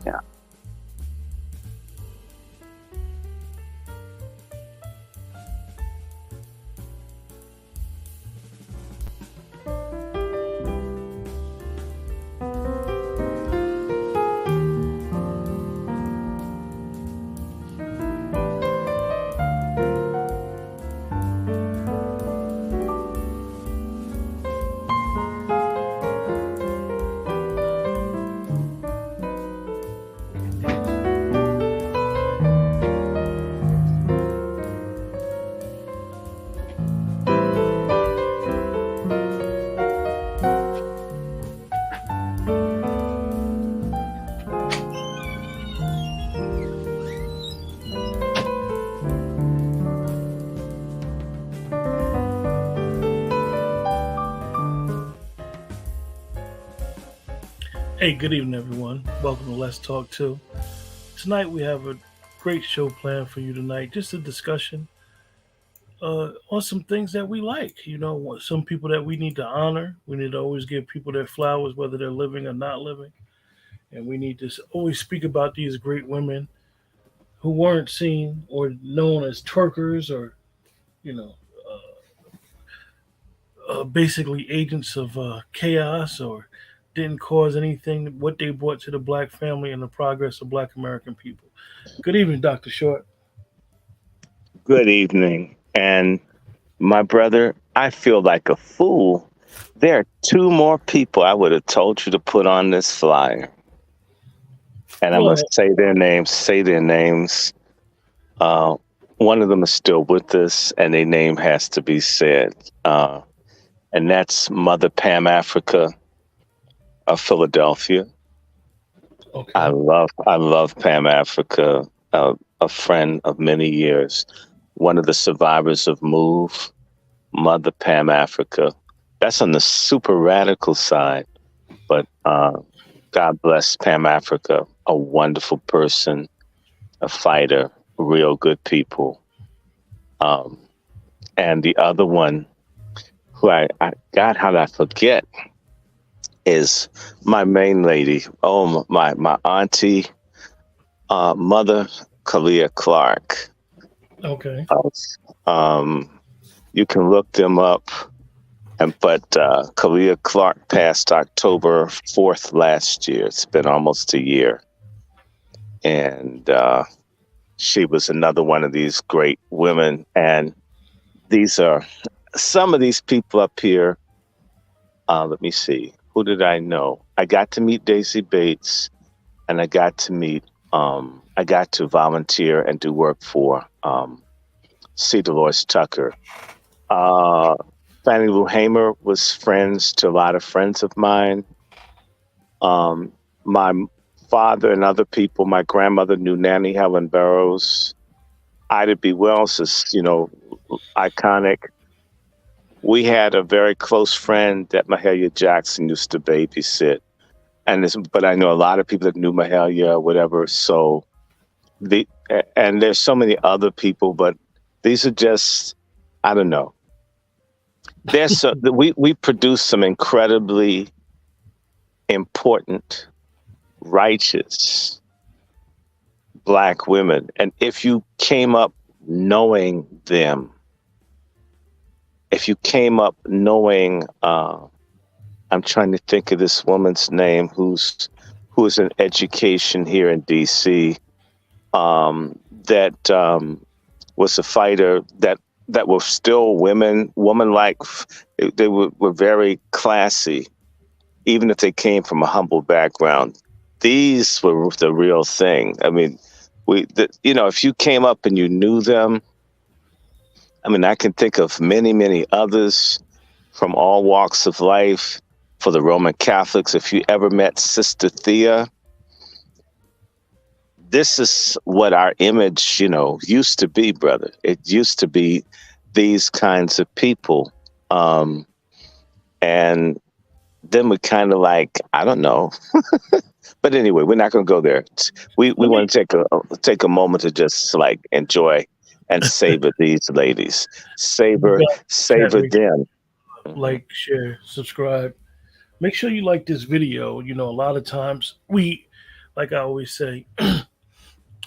Yeah. Hey, good evening, everyone. Welcome to Let's Talk Too. Tonight we have a great show planned for you tonight. Just a discussion on some things that we like. Some people that we need to honor. We need to always give people their flowers, whether they're living or not living. And we need to always speak about these great women who weren't seen or known as twerkers or, you know, basically agents of chaos or didn't cause anything, what they brought to the black family and the progress of black American people. Good evening, Dr. Short. Good evening. And my brother, I feel like a fool. There are two more people I would have told you to put on this flyer. And I Well, must say their names. One of them is still with us, and their name has to be said. And that's Mother Pam Africa of Philadelphia. okay. I love Pam Africa, a friend of many years, one of the survivors of MOVE, Mother Pam Africa. That's on the super radical side, but God bless Pam Africa, a wonderful person, a fighter, real good people. And the other one, who God, how did I forget, is my main lady. Oh, my auntie, Mother Kalia Clark. Okay. You can look them up. But Kalia Clark passed October 4th last year. It's been almost a year. And she was another one of these great women. And these are some of these people up here. Let me see. Who did I know? I got to meet Daisy Bates, and I got to volunteer and do work for C. Dolores Tucker. Fannie Lou Hamer was friends to a lot of friends of mine. My father and other people, my grandmother knew Nanny Helen Burroughs. Ida B. Wells is, iconic. We had a very close friend that Mahalia Jackson used to babysit. But I know a lot of people that knew Mahalia, whatever. So and there's so many other people, but these are just, I don't know. We produce some incredibly important, righteous Black women. And if you came up knowing them, if you came up knowing, I'm trying to think of this woman's name who is in education here in DC, that was a fighter that were still woman-like. They were very classy, even if they came from a humble background. These were the real thing. I mean, if you came up and you knew them, I mean, I can think of many, many others from all walks of life. For the Roman Catholics, if you ever met Sister Thea, this is what our image, used to be, brother. It used to be these kinds of people. And then we kind of like, I don't know. But anyway, we're not going to go there. We want to take a moment to just like enjoy and savor these ladies. Savor them. Like, share, subscribe. Make sure you like this video. A lot of times we like I always say,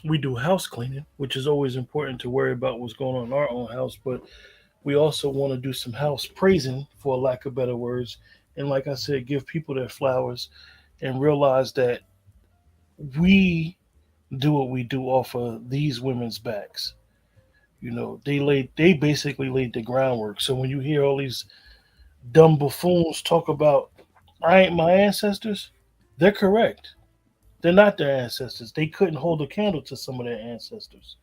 we do house cleaning, which is always important to worry about what's going on in our own house, but we also want to do some house praising, for lack of better words. And like I said, give people their flowers and realize that we do what we do off of these women's backs. You know, they basically laid the groundwork. So when you hear all these dumb buffoons talk about I ain't my ancestors, they're correct. They're not their ancestors. They couldn't hold a candle to some of their ancestors.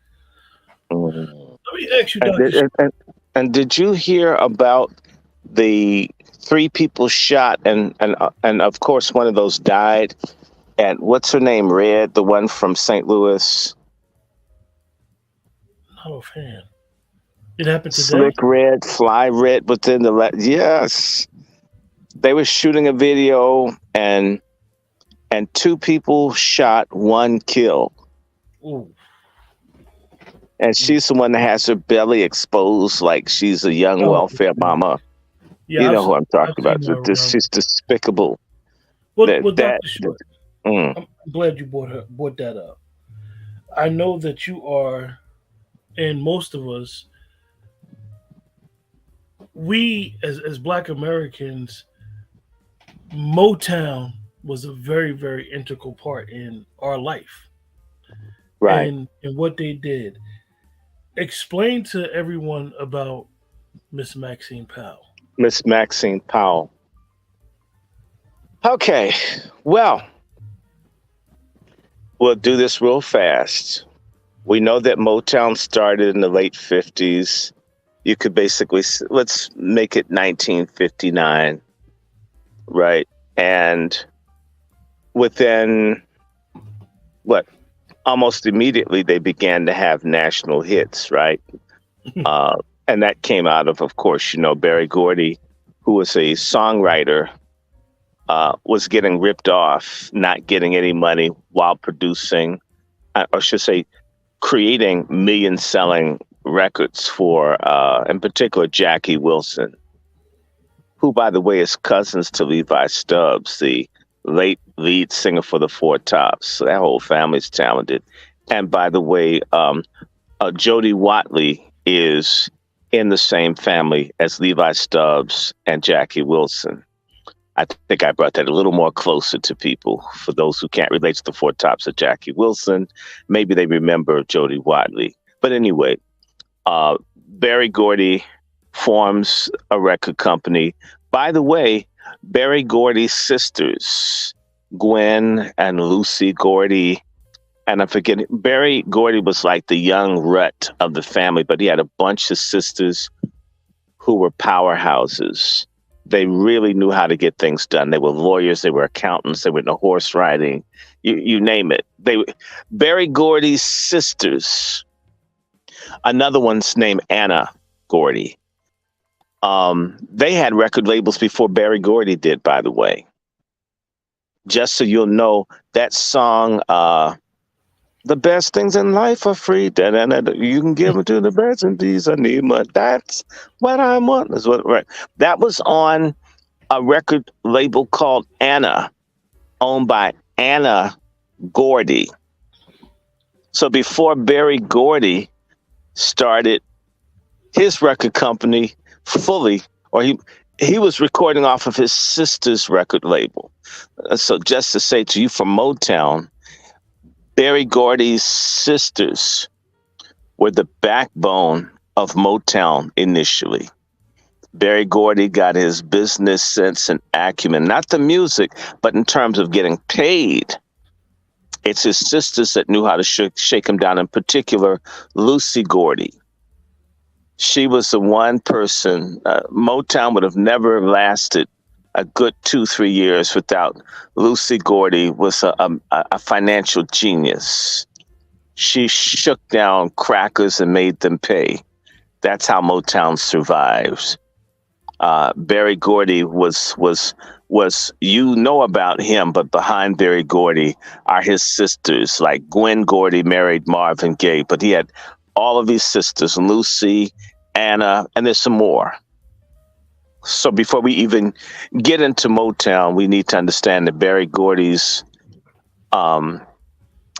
Mm. Let me ask you, And, Doctor. and did you hear about the three people shot and of course one of those died? And what's her name? Red, the one from St. Louis. Not offhand. It happened today. Slick Red, Fly Red within yes. They were shooting a video and two people shot, one killed. Ooh. And she's the one that has her belly exposed like she's a young Oh, welfare mama. yeah. You know who I'm talking I've seen about. her around. She's despicable. Well, Dr. Short, Mm. I'm glad you brought that up. I know that you are, and most of us, we as Black Americans, Motown was a very, very integral part in our life Right. and what they did. Explain to everyone about Miss Maxine Powell. Miss Maxine Powell. Okay. Well, we'll do this real fast. We know that Motown started in the late 50s. You could basically, let's make it 1959, right? And within, almost immediately they began to have national hits, right? And that came out of course, Berry Gordy, who was a songwriter, was getting ripped off, not getting any money while producing, or I should say, creating million-selling records for, in particular, Jackie Wilson, who, by the way, is cousins to Levi Stubbs, the late lead singer for the Four Tops. So that whole family's talented. And by the way, Jody Watley is in the same family as Levi Stubbs and Jackie Wilson. I think I brought that a little more closer to people. For those who can't relate to the Four Tops of Jackie Wilson, maybe they remember Jody Watley. But anyway, Berry Gordy forms a record company. By the way, Berry Gordy's sisters, Gwen and Lucy Gordy, and I'm forgetting, Berry Gordy was like the young rut of the family, but he had a bunch of sisters who were powerhouses. They really knew how to get things done. They were lawyers, they were accountants, they were into horse riding, you name it. Berry Gordy's sisters, another one's named Anna Gordy. They had record labels before Berry Gordy did, by the way. Just so you'll know, that song, The Best Things in Life Are Free. You can give them to the birds and bees. I need money. That's what I want. Right. That was on a record label called Anna, owned by Anna Gordy. So before Berry Gordy started his record company fully, or he was recording off of his sister's record label. So just to say to you, from Motown, Berry Gordy's sisters were the backbone of Motown initially. Berry Gordy got his business sense and acumen, not the music, but in terms of getting paid. It's his sisters that knew how to shake him down, in particular, Lucy Gordy. She was the one person, Motown would have never lasted a good 2-3 years without Lucy Gordy. Was a financial genius. She shook down crackers and made them pay. That's how Motown survived. Berry Gordy was you know about him, but behind Berry Gordy are his sisters. Like Gwen Gordy married Marvin Gaye, but he had all of his sisters, Lucy, Anna, and there's some more. So before we even get into Motown, we need to understand that Berry Gordy's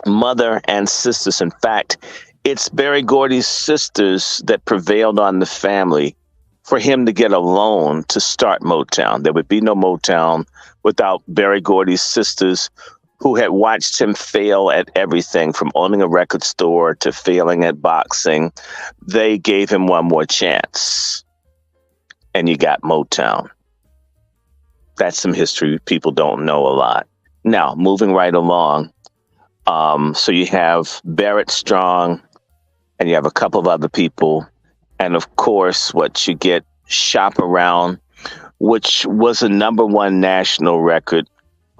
mother and sisters. In fact, it's Berry Gordy's sisters that prevailed on the family for him to get a loan to start Motown. There would be no Motown without Berry Gordy's sisters, who had watched him fail at everything from owning a record store to failing at boxing. They gave him one more chance, and you got Motown. That's some history people don't know a lot. Now, moving right along. So you have Barrett Strong, and you have a couple of other people. And of course, what you get, Shop Around, which was a #1 national record,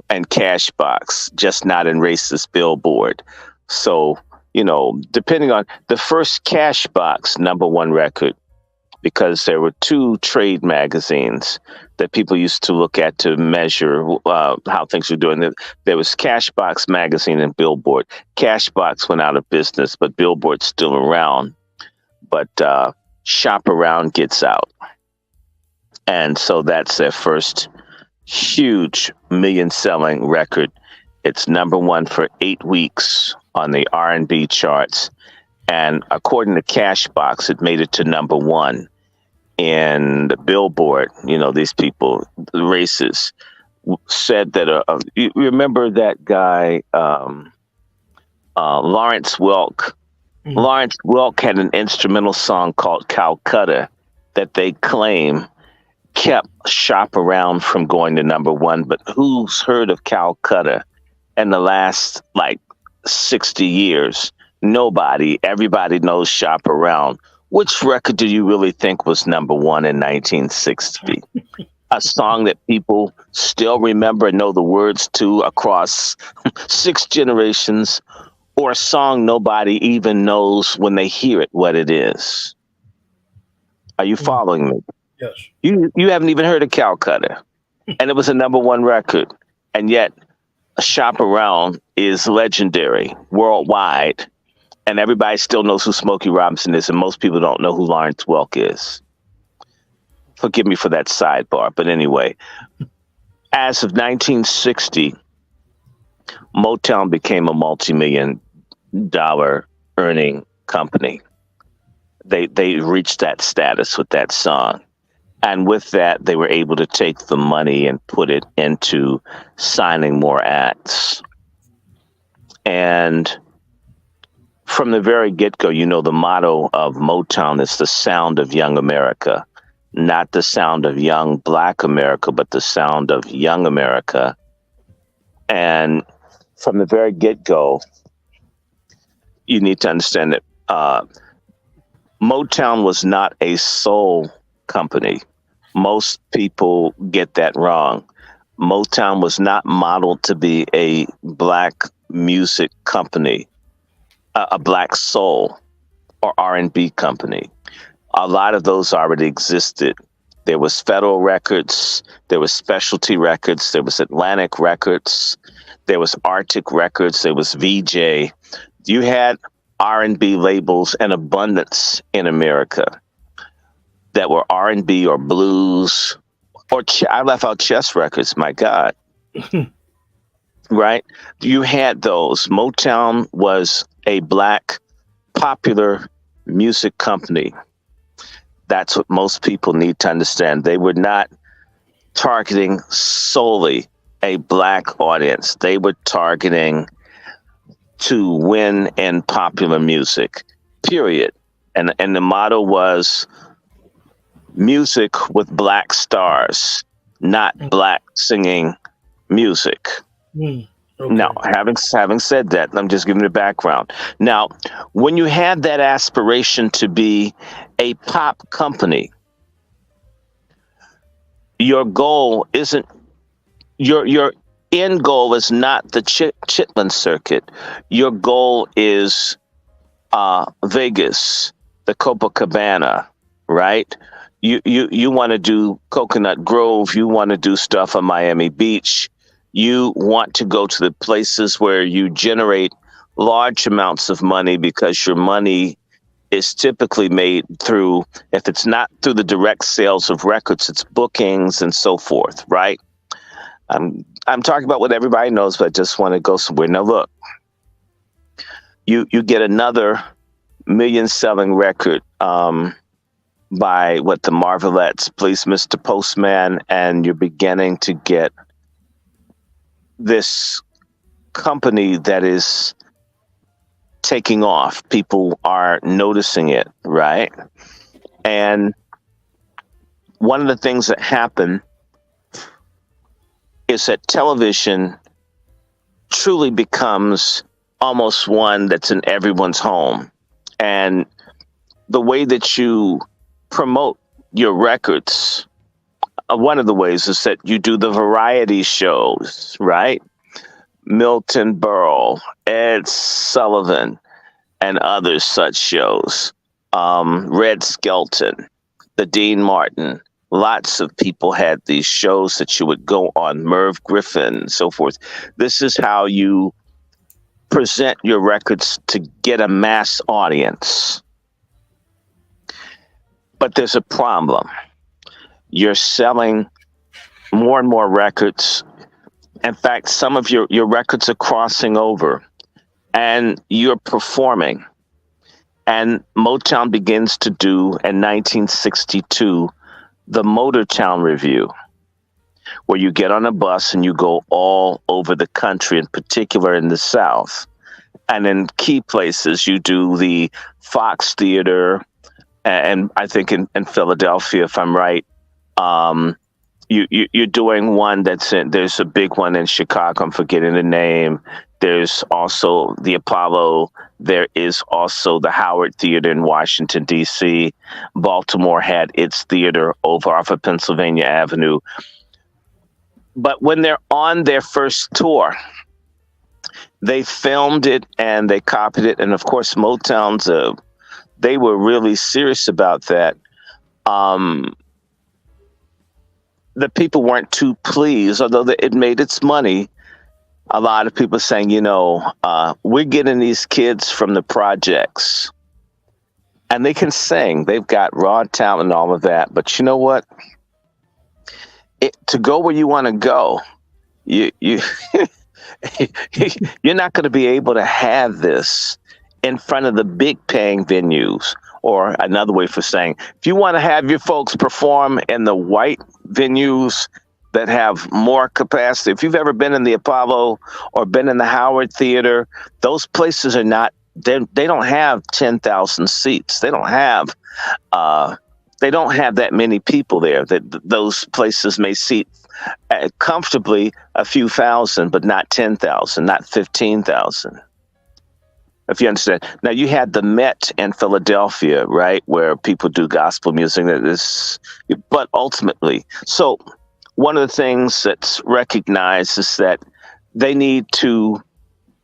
and Cashbox, just not in racist Billboard. So, depending on the first Cashbox #1 record, because there were 2 trade magazines that people used to look at to measure how things were doing. There was Cashbox magazine and Billboard. Cashbox went out of business, but Billboard's still around. But Shop Around gets out. And so that's their first huge million-selling record. It's #1 for 8 weeks on the R&B charts. And according to Cashbox, it made it to #1 in the Billboard. These people, the racists, said that you remember that guy, Lawrence Welk. Mm-hmm. Lawrence Welk had an instrumental song called Calcutta that they claim kept Shop Around from going to #1. But who's heard of Calcutta in the last 60 years? Nobody. Everybody knows Shop Around. Which record do you really think was #1 in 1960? A song that people still remember and know the words to across 6 generations, or a song nobody even knows when they hear it what it is? Are you following me? Yes. You haven't even heard of Calcutta, and it was a #1 record, and yet Shop Around is legendary worldwide. And everybody still knows who Smokey Robinson is, and most people don't know who Lawrence Welk is. Forgive me for that sidebar, but anyway, as of 1960, Motown became a multi-million-dollar earning company. They reached that status with that song. And with that, they were able to take the money and put it into signing more acts. And from the very get-go, the motto of Motown is the sound of young America, not the sound of young Black America, but the sound of young America. And from the very get-go, you need to understand that Motown was not a soul company. Most people get that wrong. Motown was not modeled to be a Black music company, a Black soul or R&B company. A lot of those already existed. There was Federal Records, there was Specialty Records, there was Atlantic Records, there was Arctic Records, there was VJ. You had R&B labels in abundance in America that were R&B or blues, or I left out Chess Records, my God. Right? You had those. Motown was a Black popular music company. That's what most people need to understand. They were not targeting solely a Black audience. They were targeting to win in popular music, period. And the motto was music with Black stars, not Black singing music. Okay. Now, having said that, I'm just giving the background. Now, when you have that aspiration to be a pop company, your goal isn't, your end goal is not the Chitlin circuit. Your goal is Vegas, the Copacabana, right? You want to do Coconut Grove. You want to do stuff on Miami Beach. You want to go to the places where you generate large amounts of money, because your money is typically made through, if it's not through the direct sales of records, it's bookings and so forth, right? I'm talking about what everybody knows, but I just want to go somewhere. Now, look, you get another million-selling record by the Marvelettes, Please Mr. Postman, and you're beginning to get this company that is taking off. People are noticing it, right? And one of the things that happen is that television truly becomes almost one that's in everyone's home. And the way that you promote your records, one of the ways is that you do the variety shows, right? Milton Berle, Ed Sullivan, and other such shows. Red Skelton, the Dean Martin. Lots of people had these shows that you would go on, Merv Griffin, and so forth. This is how you present your records to get a mass audience. But there's a problem. You're selling more and more records. In fact, some of your records are crossing over, and you're performing. And Motown begins to do, in 1962, the Motortown Review, where you get on a bus and you go all over the country, in particular in the South. And in key places, you do the Fox Theater, and I think in Philadelphia, if I'm right, you're doing one there's a big one in Chicago, I'm forgetting the name. There's also the Apollo. There is also the Howard Theater in Washington, D.C. Baltimore had its theater over off of Pennsylvania Avenue. But when they're on their first tour, they filmed it and they copied it. And of course, Motown's, they were really serious about that. The people weren't too pleased, although it made its money. A lot of people saying, we're getting these kids from the projects and they can sing. They've got raw talent and all of that. But you know what? To go where you want to go, you're not going to be able to have this in front of the big paying venues. Or another way for saying, if you want to have your folks perform in the white venues that have more capacity, if you've ever been in the Apollo or been in the Howard Theater, those places are not, they don't have 10,000 seats. They don't have that many people there. Those places may seat comfortably a few thousand, but not 10,000, not 15,000. If you understand. Now, you had the Met in Philadelphia, right, where people do gospel music. But ultimately, so one of the things that's recognized is that they need to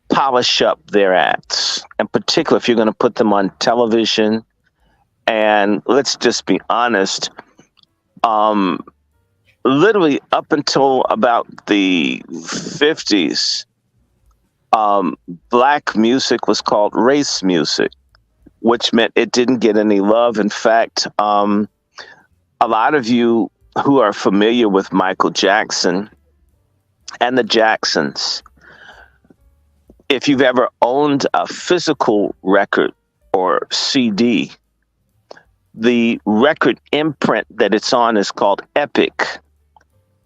polish up their acts, in particular if you're going to put them on television. And let's just be honest, literally up until about the 50s, black music was called race music, which meant it didn't get any love. In fact, a lot of you who are familiar with Michael Jackson and the Jacksons, if you've ever owned a physical record or CD, the record imprint that it's on is called Epic,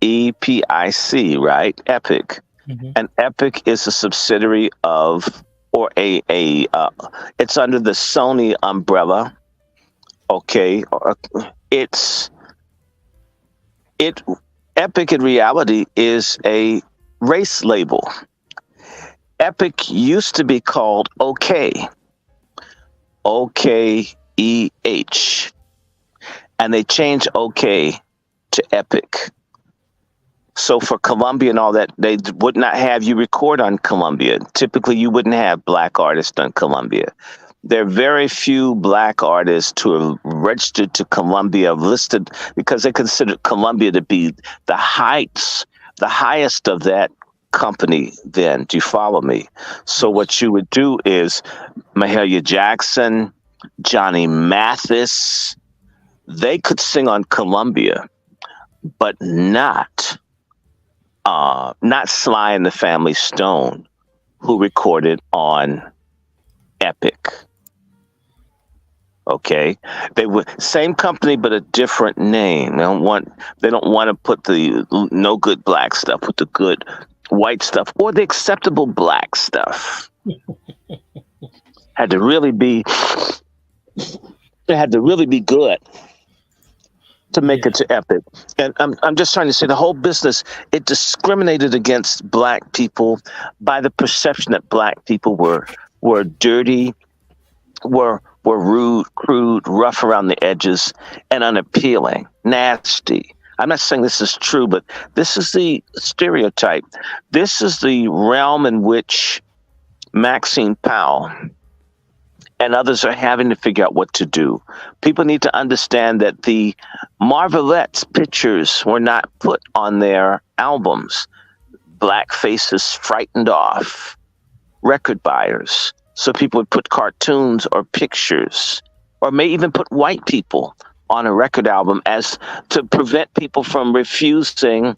EPIC, right? Epic. Mm-hmm. And Epic is a subsidiary of, or it's under the Sony umbrella. Okay, Epic in reality is a race label. Epic used to be called OK, OKEH, and they changed OK to Epic. So for Columbia and all that, they would not have you record on Columbia. Typically, you wouldn't have black artists on Columbia. There are very few black artists who are registered to Columbia, listed, because they consider Columbia to be the highest of that company then. Do you follow me? So what you would do is Mahalia Jackson, Johnny Mathis, they could sing on Columbia, but not Sly and the Family Stone, who recorded on Epic. Okay, they were same company but a different name. They don't want to put the no good black stuff with the good white stuff or the acceptable black stuff. Had to really be good to make it to Epic. And I'm just trying to say the whole business, it discriminated against black people by the perception that black people were dirty, were rude, crude, rough around the edges, and unappealing, nasty. I'm not saying this is true, but this is the stereotype. This is the realm in which Maxine Powell and others are having to figure out what to do. People need to understand that the Marvelettes pictures were not put on their albums. Black faces frightened off record buyers. So people would put cartoons or pictures, or may even put white people on a record album as to prevent people from refusing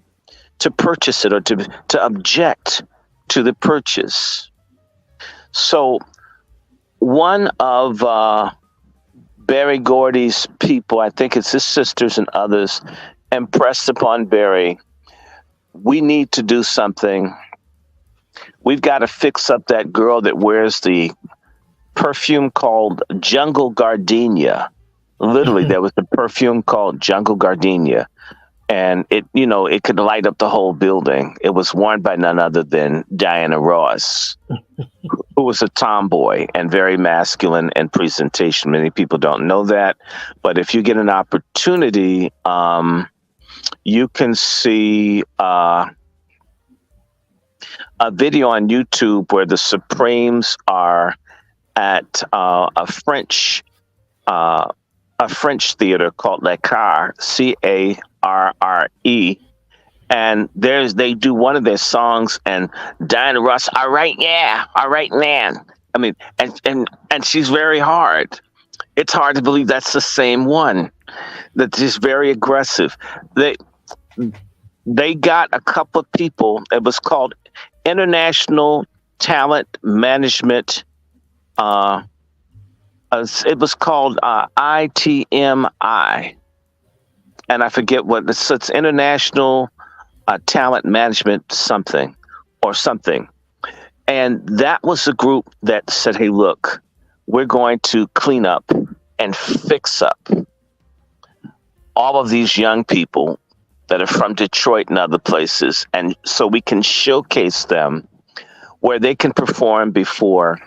to purchase it or to object to the purchase. So one of Berry Gordy's people, I think it's his sisters and others, impressed upon Berry, we need to do something. We've got to fix up that girl that wears the perfume called Jungle Gardenia. Literally, there was a perfume called Jungle Gardenia, and it could light up the whole building. It was worn by none other than Diana Ross, who was a tomboy and very masculine in presentation. Many people don't know that, but if you get an opportunity, you can see a video on YouTube where the Supremes are at a French theater called Le Carre, Carre, and they do one of their songs, and Diana Ross, all right, man. I mean, and she's very hard. It's hard to believe that's the same one. That's just very aggressive. They got a couple of people. It was called International Talent Management. It was called ITMI, and I forget what it's International Talent Management something. And that was the group that said, hey, look, we're going to clean up and fix up all of these young people that are from Detroit and other places. And so we can showcase them where they can perform before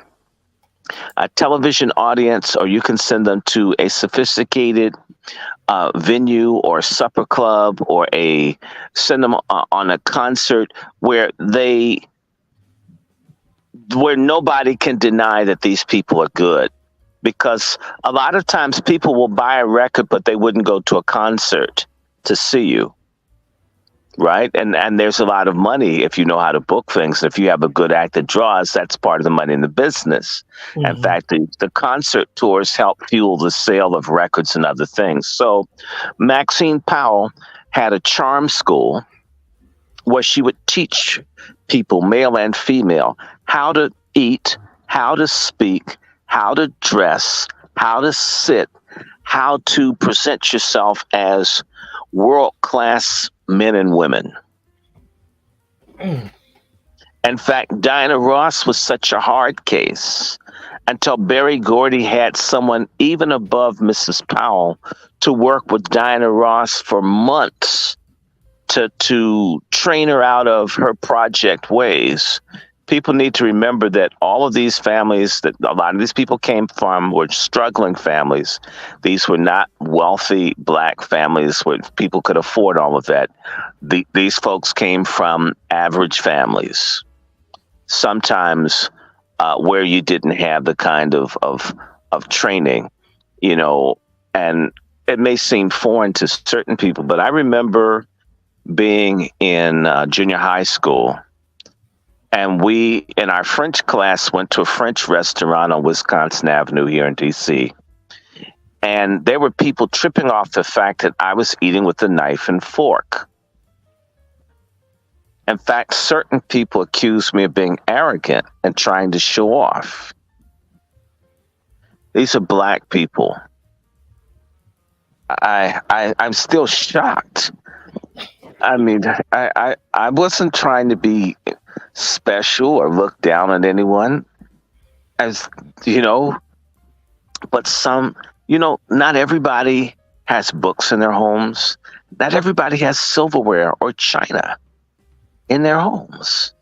a television audience, or you can send them to a sophisticated venue or supper club, or send them on a concert where nobody can deny that these people are good. Because a lot of times people will buy a record, but they wouldn't go to a concert to see you. Right. And there's a lot of money if you know how to book things. If you have a good act that draws, that's part of the money in the business. Mm-hmm. In fact, the concert tours help fuel the sale of records and other things. So Maxine Powell had a charm school where she would teach people, male and female, how to eat, how to speak, how to dress, how to sit, how to present yourself as world-class men and women. In fact, Diana Ross was such a hard case until Berry Gordy had someone even above Mrs. Powell to work with Diana Ross for months to train her out of her project ways. People need to remember that all of these families that a lot of these people came from were struggling families. These were not wealthy black families where people could afford all of that. These folks came from average families, sometimes where you didn't have the kind of training, and it may seem foreign to certain people, but I remember being in junior high school. And we, in our French class, went to a French restaurant on Wisconsin Avenue here in D.C. And there were people tripping off the fact that I was eating with a knife and fork. In fact, certain people accused me of being arrogant and trying to show off. These are Black people. I'm still shocked. I mean, I wasn't trying to be special or look down on anyone, as you know, but some, not everybody has books in their homes. Not everybody has silverware or china in their homes.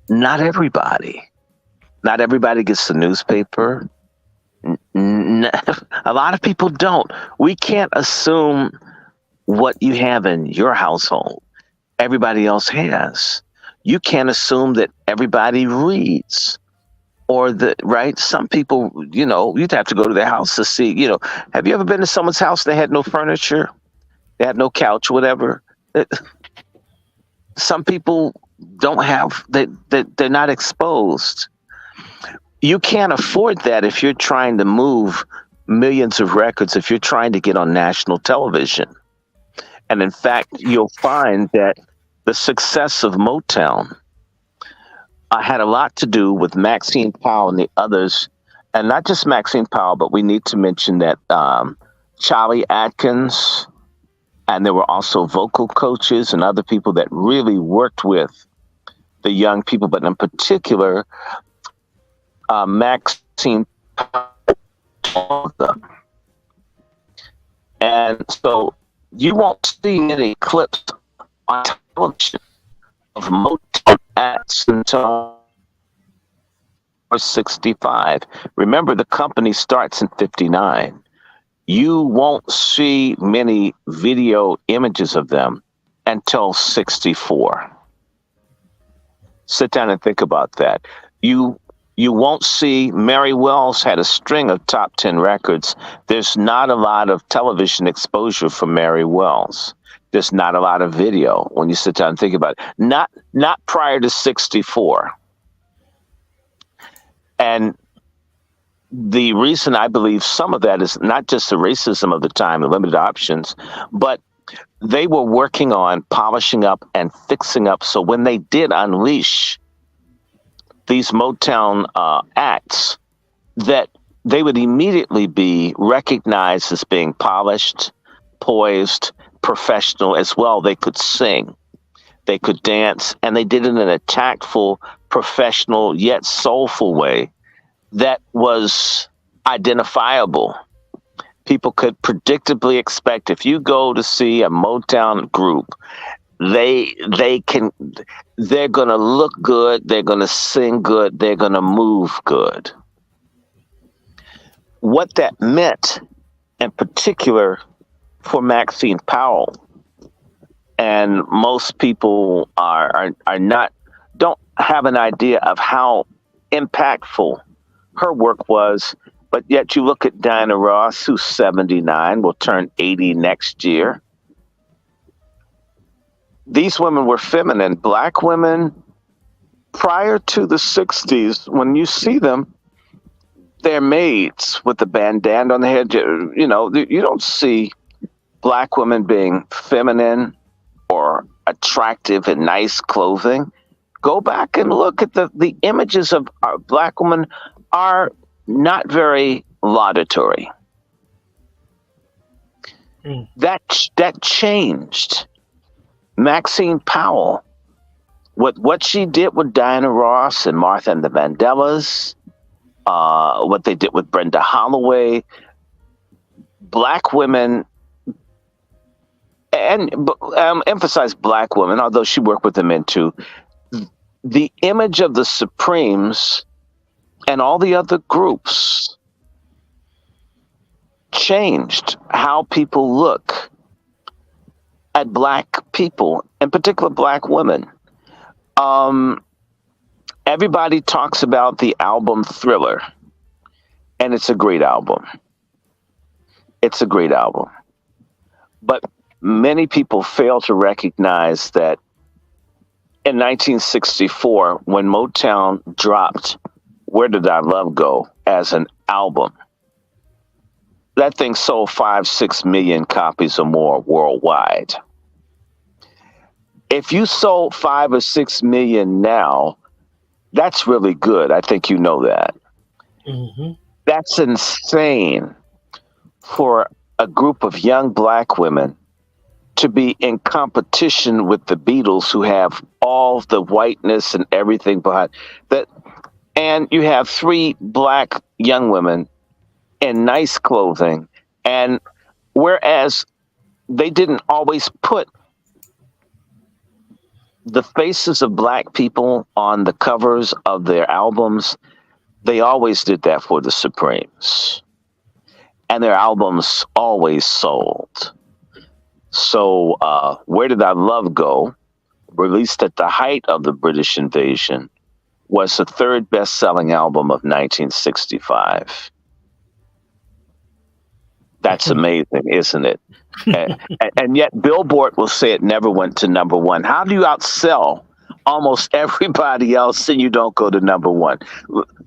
Not everybody. Not everybody gets the newspaper. A lot of people don't. We can't assume what you have in your household everybody else has. You can't assume that everybody reads, or that, right? Some people, you'd have to go to their house to see, have you ever been to someone's house? They had no furniture, they had no couch, whatever. Some people don't have, they're not exposed. You can't afford that if you're trying to move millions of records, if you're trying to get on national television. And in fact, you'll find that the success of Motown had a lot to do with Maxine Powell and the others. And not just Maxine Powell, but we need to mention that Charlie Atkins, and there were also vocal coaches and other people that really worked with the young people, but in particular, Maxine Powell. And so you won't see any clips on television of Motown acts until 65. Remember, the company starts in 59. You won't see many video images of them until 64. Sit down and think about that. You won't see. Mary Wells had a string of top 10 records. There's not a lot of television exposure for Mary Wells. There's not a lot of video when you sit down and think about it. Not prior to 64. And the reason I believe some of that is not just the racism of the time, the limited options, but they were working on polishing up and fixing up. So when they did unleash these Motown acts, that they would immediately be recognized as being polished, poised, professional as well. They could sing, they could dance, and they did it in a tactful, professional, yet soulful way that was identifiable. People could predictably expect, if you go to see a Motown group, they're going to look good, they're going to sing good, they're going to move good. What that meant, in particular, for Maxine Powell, and most people don't have an idea of how impactful her work was, but yet you look at Diana Ross, who's 79, will turn 80 next year. These women were feminine. Black women, prior to the 60s, when you see them, they're maids with the bandana on the head. You don't see Black women being feminine or attractive in nice clothing. Go back and look at the images of our Black women are not very laudatory. That changed. Maxine Powell, what she did with Diana Ross and Martha and the Vandellas, what they did with Brenda Holloway, Black women, and emphasize Black women, although she worked with the men too. The image of the Supremes and all the other groups changed how people look at Black people, in particular Black women. Everybody talks about the album Thriller, and it's a great album. It's a great album. But many people fail to recognize that in 1964, when Motown dropped Where Did Our Love Go as an album, that thing sold 5-6 million copies or more worldwide. If you sold 5 or 6 million now, that's really good. I think you know that. Mm-hmm. That's insane for a group of young black women to be in competition with the Beatles, who have all the whiteness and everything behind that. And you have three black young women in nice clothing. And whereas they didn't always put the faces of black people on the covers of their albums, they always did that for the Supremes. And their albums always sold. So, Where Did Our Love Go, released at the height of the British invasion, was the third best-selling album of 1965. That's amazing, isn't it? and yet Billboard will say it never went to number one. How do you outsell almost everybody else and you don't go to number one?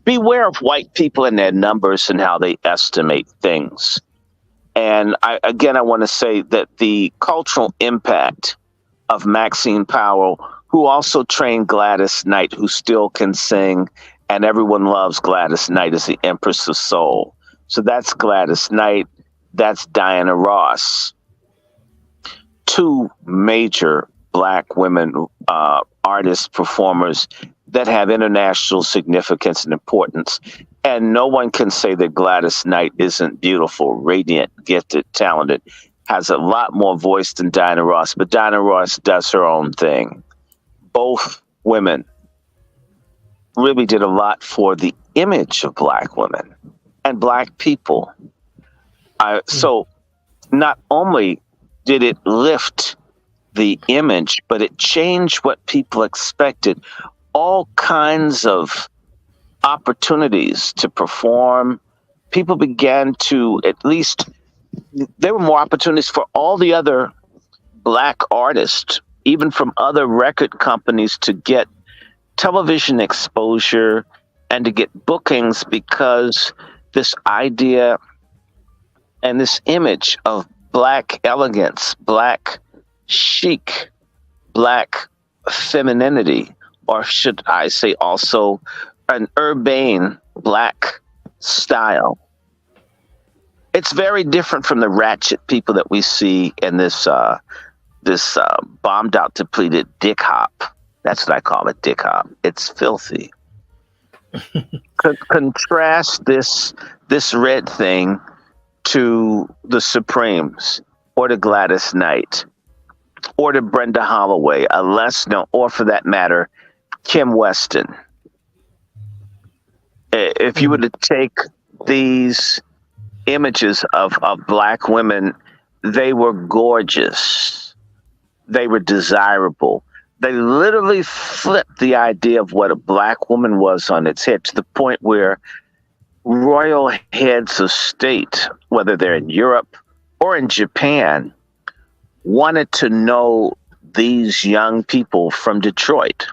Beware of white people and their numbers and how they estimate things. And I want to say that the cultural impact of Maxine Powell, who also trained Gladys Knight, who still can sing, and everyone loves Gladys Knight as the Empress of Soul. So that's Gladys Knight. That's Diana Ross. Two major black women artists, performers that have international significance and importance. And no one can say that Gladys Knight isn't beautiful, radiant, gifted, talented, has a lot more voice than Diana Ross, but Diana Ross does her own thing. Both women really did a lot for the image of black women and black people. So not only did it lift the image, but it changed what people expected. All kinds of opportunities to perform. People began to, at least, there were more opportunities for all the other black artists, even from other record companies, to get television exposure and to get bookings, because this idea and this image of black elegance, black chic, black femininity, or should I say also an urbane black style. It's very different from the ratchet people that we see in this bombed out, depleted dick hop. That's what I call it, dick hop. It's filthy. Contrast this red thing to the Supremes, or to Gladys Knight, or to Brenda Holloway, a less known, or for that matter, Kim Weston. If you were to take these images of black women, they were gorgeous. They were desirable. They literally flipped the idea of what a black woman was on its head, to the point where royal heads of state, whether they're in Europe or in Japan, wanted to know these young people from Detroit.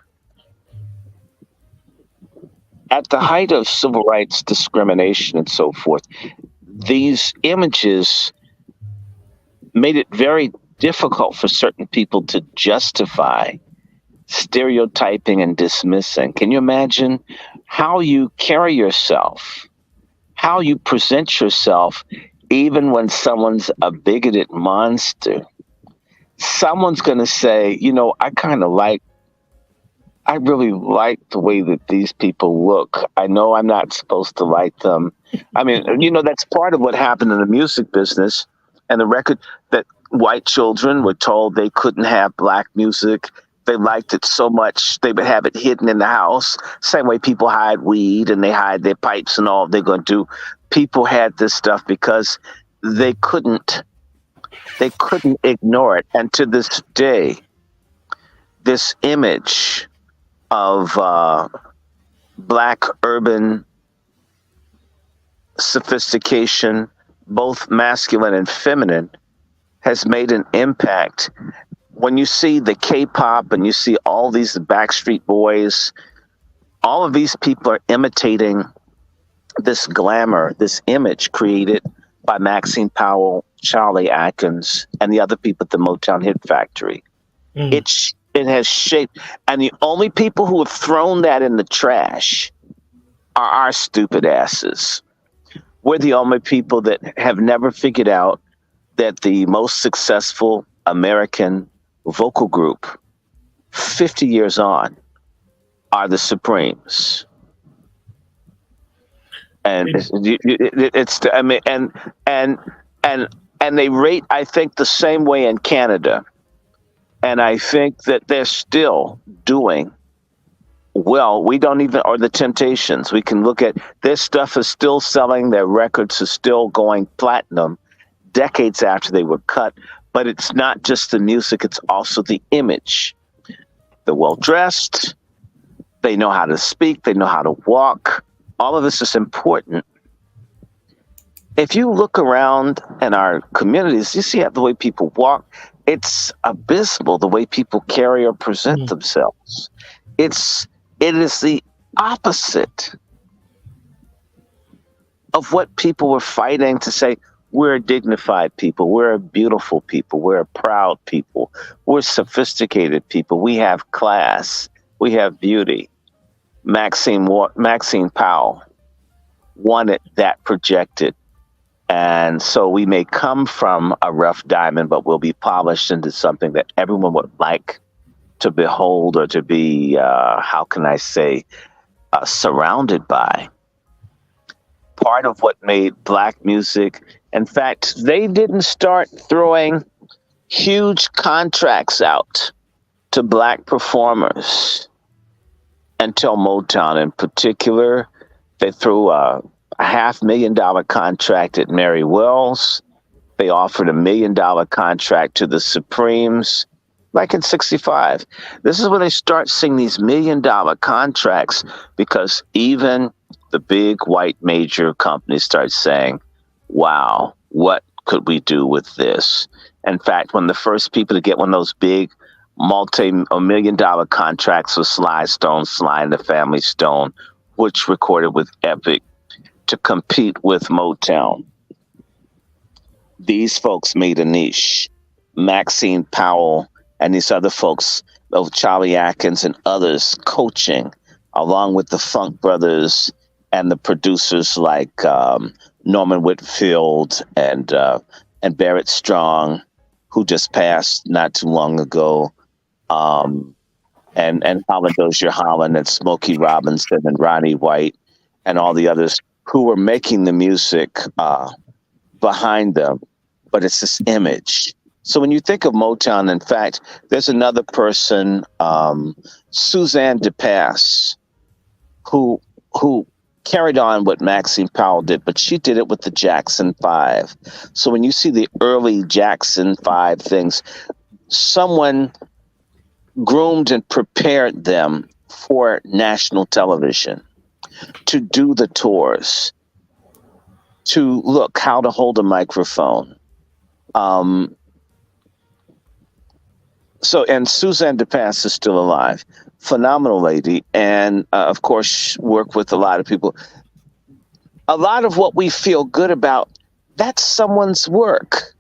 At the height of civil rights discrimination and so forth, these images made it very difficult for certain people to justify stereotyping and dismissing. Can you imagine how you carry yourself, how you present yourself, even when someone's a bigoted monster? Someone's going to say, I really like the way that these people look. I know I'm not supposed to like them. I mean, that's part of what happened in the music business and the record, that white children were told they couldn't have black music. They liked it so much they would have it hidden in the house. Same way people hide weed and they hide their pipes and all they're going to do. People had this stuff because they couldn't ignore it. And to this day, this image of black urban sophistication, both masculine and feminine, has made an impact. When you see the K-pop and you see all these Backstreet Boys, all of these people are imitating this glamour, this image created by Maxine Powell, Charlie Atkins, and the other people at the Motown Hit Factory. It has shaped, and the only people who have thrown that in the trash are our stupid asses. We're the only people that have never figured out that the most successful American vocal group 50 years on are the Supremes. And I mean, and they rate, I think, the same way in Canada. And I think that they're still doing well. We don't even, or the Temptations, we can look at their stuff is still selling, their records are still going platinum decades after they were cut. But it's not just the music, it's also the image. They're well dressed, they know how to speak, they know how to walk. All of this is important. If you look around in our communities, you see how the way people walk. It's abysmal the way people carry or present themselves. It is the opposite of what people were fighting to say. We're a dignified people. We're a beautiful people. We're a proud people. We're sophisticated people. We have class. We have beauty. Maxine Powell wanted that projected. And so we may come from a rough diamond, but we'll be polished into something that everyone would like to behold or to be, how can I say, surrounded by. Part of what made Black music, in fact, they didn't start throwing huge contracts out to Black performers until Motown. In particular, they threw a $500,000 contract at Mary Wells. They offered $1 million contract to the Supremes, like in '65. This is when they start seeing these $1 million contracts, because even the big white major companies start saying, wow, what could we do with this? In fact, one of the first people to get one of those big $1 million contracts was Sly and the Family Stone, which recorded with Epic to compete with Motown. These folks made a niche. Maxine Powell and these other folks, of Charlie Atkins and others, coaching, along with the Funk Brothers and the producers like Norman Whitfield and Barrett Strong, who just passed not too long ago, and Holland Dozier Holland and Smokey Robinson and Ronnie White and all the others who were making the music behind them. But it's this image. So when you think of Motown, in fact, there's another person, Suzanne DePass, who carried on what Maxine Powell did, but she did it with the Jackson 5. So when you see the early Jackson 5 things, someone groomed and prepared them for national television, to do the tours, to look how to hold a microphone. And Suzanne DePass is still alive. Phenomenal lady. And of course, work with a lot of people. A lot of what we feel good about, that's someone's work.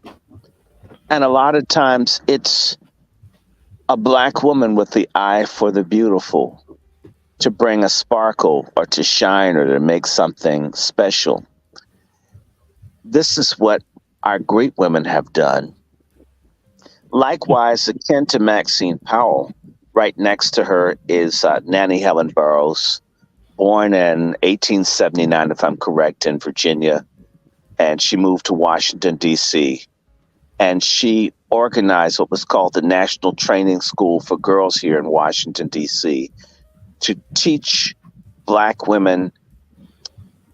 And a lot of times it's a Black woman with the eye for the beautiful, to bring a sparkle or to shine or to make something special. This is what our great women have done. Likewise, akin to Maxine Powell, right next to her is Nannie Helen Burroughs, born in 1879, if I'm correct, in Virginia. And she moved to Washington, D.C. And she organized what was called the National Training School for Girls here in Washington, D.C., to teach Black women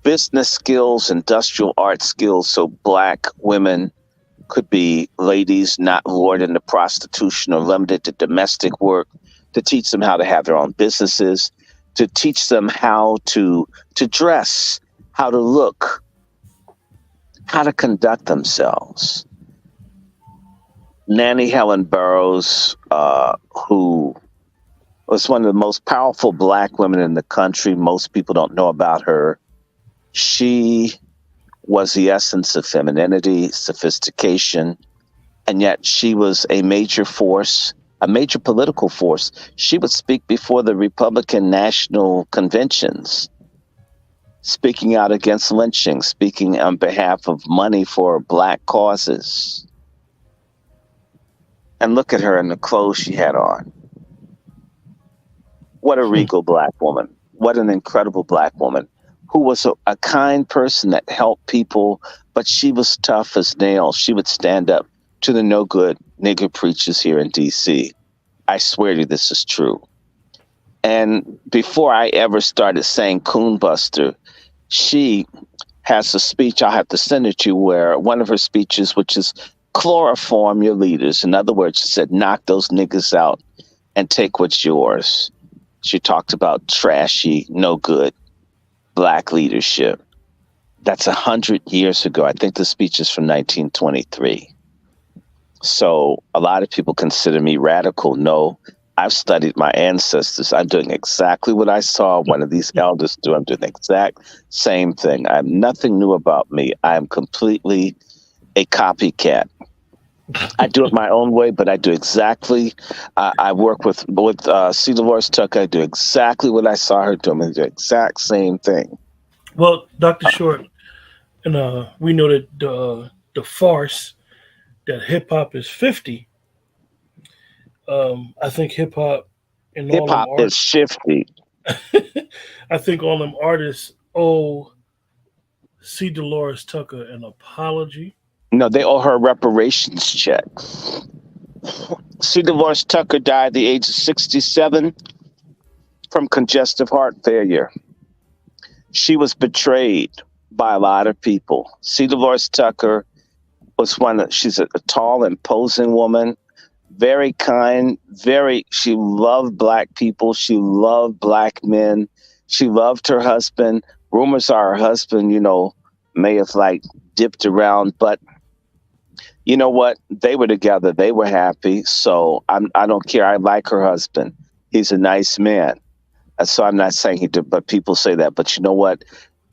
business skills, industrial art skills, so Black women could be ladies not lured into prostitution or limited to domestic work, to teach them how to have their own businesses, to teach them how to dress, how to look, how to conduct themselves. Nannie Helen Burroughs, who was one of the most powerful Black women in the country. Most people don't know about her. She was the essence of femininity, sophistication, and yet she was a major force, a major political force. She would speak before the Republican national conventions. speaking out against lynching, speaking on behalf of money for Black causes. And look at her in the clothes she had on. What a regal Black woman. What an incredible Black woman who was a kind person that helped people, but she was tough as nails. She would stand up to the no good nigger preachers here in D.C. I swear to you, this is true. And before I ever started saying Coon Buster, she has a speech, I'll have to send it to you, where one of her speeches, which is chloroform your leaders. In other words, she said, knock those niggas out and take what's yours. She talked about trashy, no good Black leadership. That's 100 years ago. I think the speech is from 1923. So a lot of people consider me radical. No, I've studied my ancestors. I'm doing exactly what I saw one of these elders do. I'm doing the exact same thing. I have nothing new about me. I am completely a copycat. I do it my own way, but I do exactly. I work with C. Dolores Tucker. I do exactly what I saw her do. I do the exact same thing. Well, Dr. Short, and we know that the farce that hip hop is 50. I think hip hop and all Hip them hop is artists. shifty. I think all them artists owe C. Dolores Tucker an apology. No, they owe her a reparations check. C. Dolores Tucker died at the age of 67 from congestive heart failure. She was betrayed by a lot of people. C. Dolores Tucker was she's a tall, imposing woman, very kind, she loved Black people. She loved Black men. She loved her husband. Rumors are her husband, may have dipped around, but you know what? They were together. They were happy. So I don't care. I like her husband. He's a nice man. So I'm not saying he did, but people say that. But you know what?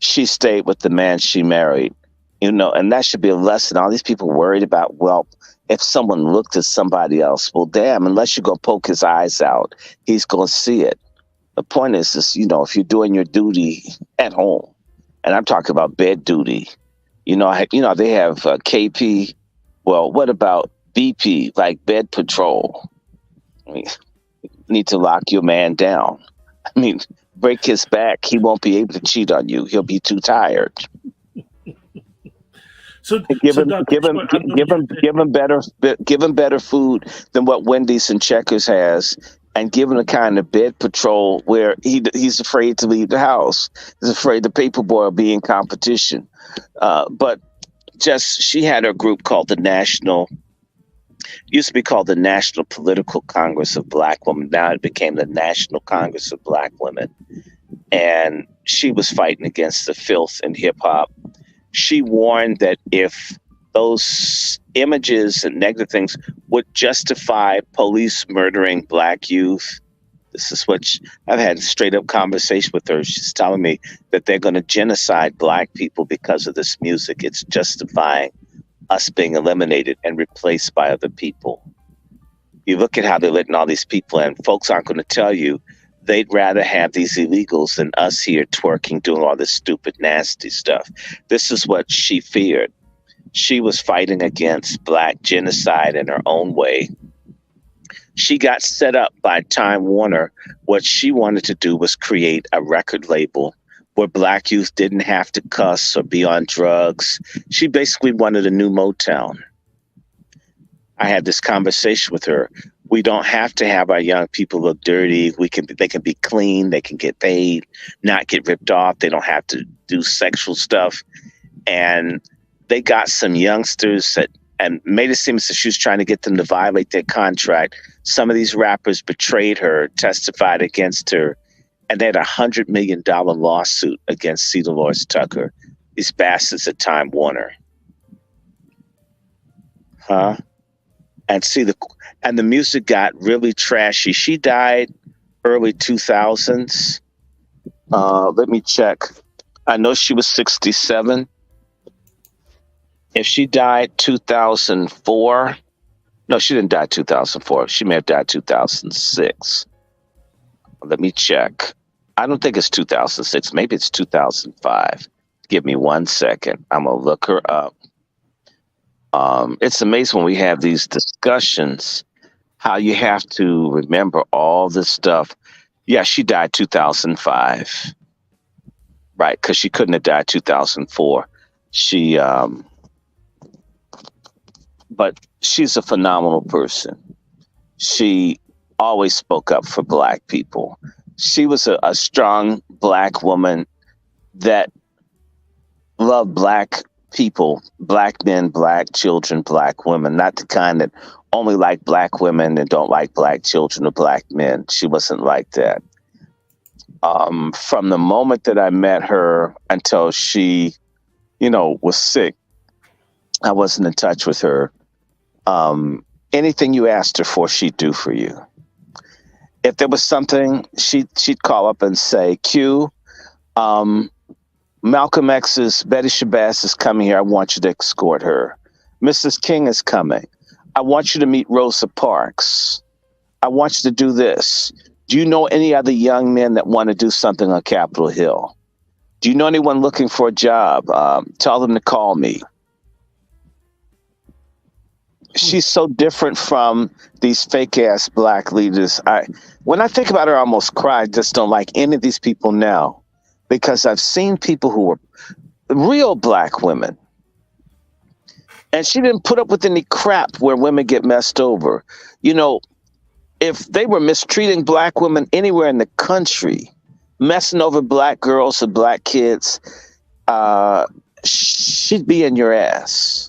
She stayed with the man she married, and that should be a lesson. All these people worried about, well, if someone looked at somebody else, well, damn, unless you go poke his eyes out, he's going to see it. The point is, if you're doing your duty at home, and I'm talking about bed duty, they have KP. Well, what about BP, like bed patrol? I mean, you need to lock your man down. I mean, break his back. He won't be able to cheat on you. He'll be too tired. So give him better food than what Wendy's and Checkers has, and give him the kind of bed patrol where he's afraid to leave the house. He's afraid the paper boy will be in competition. But she had her group called used to be called the National Political Congress of Black Women. Now it became the National Congress of Black Women. And she was fighting against the filth in hip hop. She warned that if those images and negative things would justify police murdering Black youth, this is what I've had a straight up conversation with her. She's telling me that they're going to genocide Black people because of this music. It's justifying us being eliminated and replaced by other people. You look at how they're letting all these people in. Folks aren't going to tell you they'd rather have these illegals than us here twerking, doing all this stupid, nasty stuff. This is what she feared. She was fighting against Black genocide in her own way. She got set up by Time Warner. What she wanted to do was create a record label where Black youth didn't have to cuss or be on drugs. She basically wanted a new Motown. I had this conversation with her. We don't have to have our young people look dirty. They can be clean. They can get paid, not get ripped off. They don't have to do sexual stuff. And they got some youngsters and made it seem as if she was trying to get them to violate their contract. Some of these rappers betrayed her, testified against her, and they had $100 million lawsuit against C. Dolores Tucker. These bastards at Time Warner. Huh? And the music got really trashy. She died early 2000s. Let me check. I know she was 67. If she died 2004, no, she didn't die 2004. She may have died 2006. Let me check. I don't think it's 2006. Maybe it's 2005. Give me 1 second. I'm going to look her up. It's amazing when we have these discussions, how you have to remember all this stuff. Yeah, she died 2005. Right, because she couldn't have died 2004. But she's a phenomenal person. She always spoke up for Black people. She was a strong Black woman that loved Black people, Black men, Black children, Black women, not the kind that only like Black women and don't like Black children or Black men. She wasn't like that. From the moment that I met her until she, was sick, I wasn't in touch with her. Anything you asked her for, she'd do for you. If there was something, she'd call up and say, Q, Malcolm X's Betty Shabazz is coming here. I want you to escort her. Mrs. King is coming. I want you to meet Rosa Parks. I want you to do this. Do you know any other young men that want to do something on Capitol Hill? Do you know anyone looking for a job? Tell them to call me. She's so different from these fake ass Black leaders. When I think about her, I almost cry. I just don't like any of these people now, because I've seen people who were real Black women, and she didn't put up with any crap where women get messed over. If they were mistreating Black women anywhere in the country, messing over Black girls or Black kids, she'd be in your ass.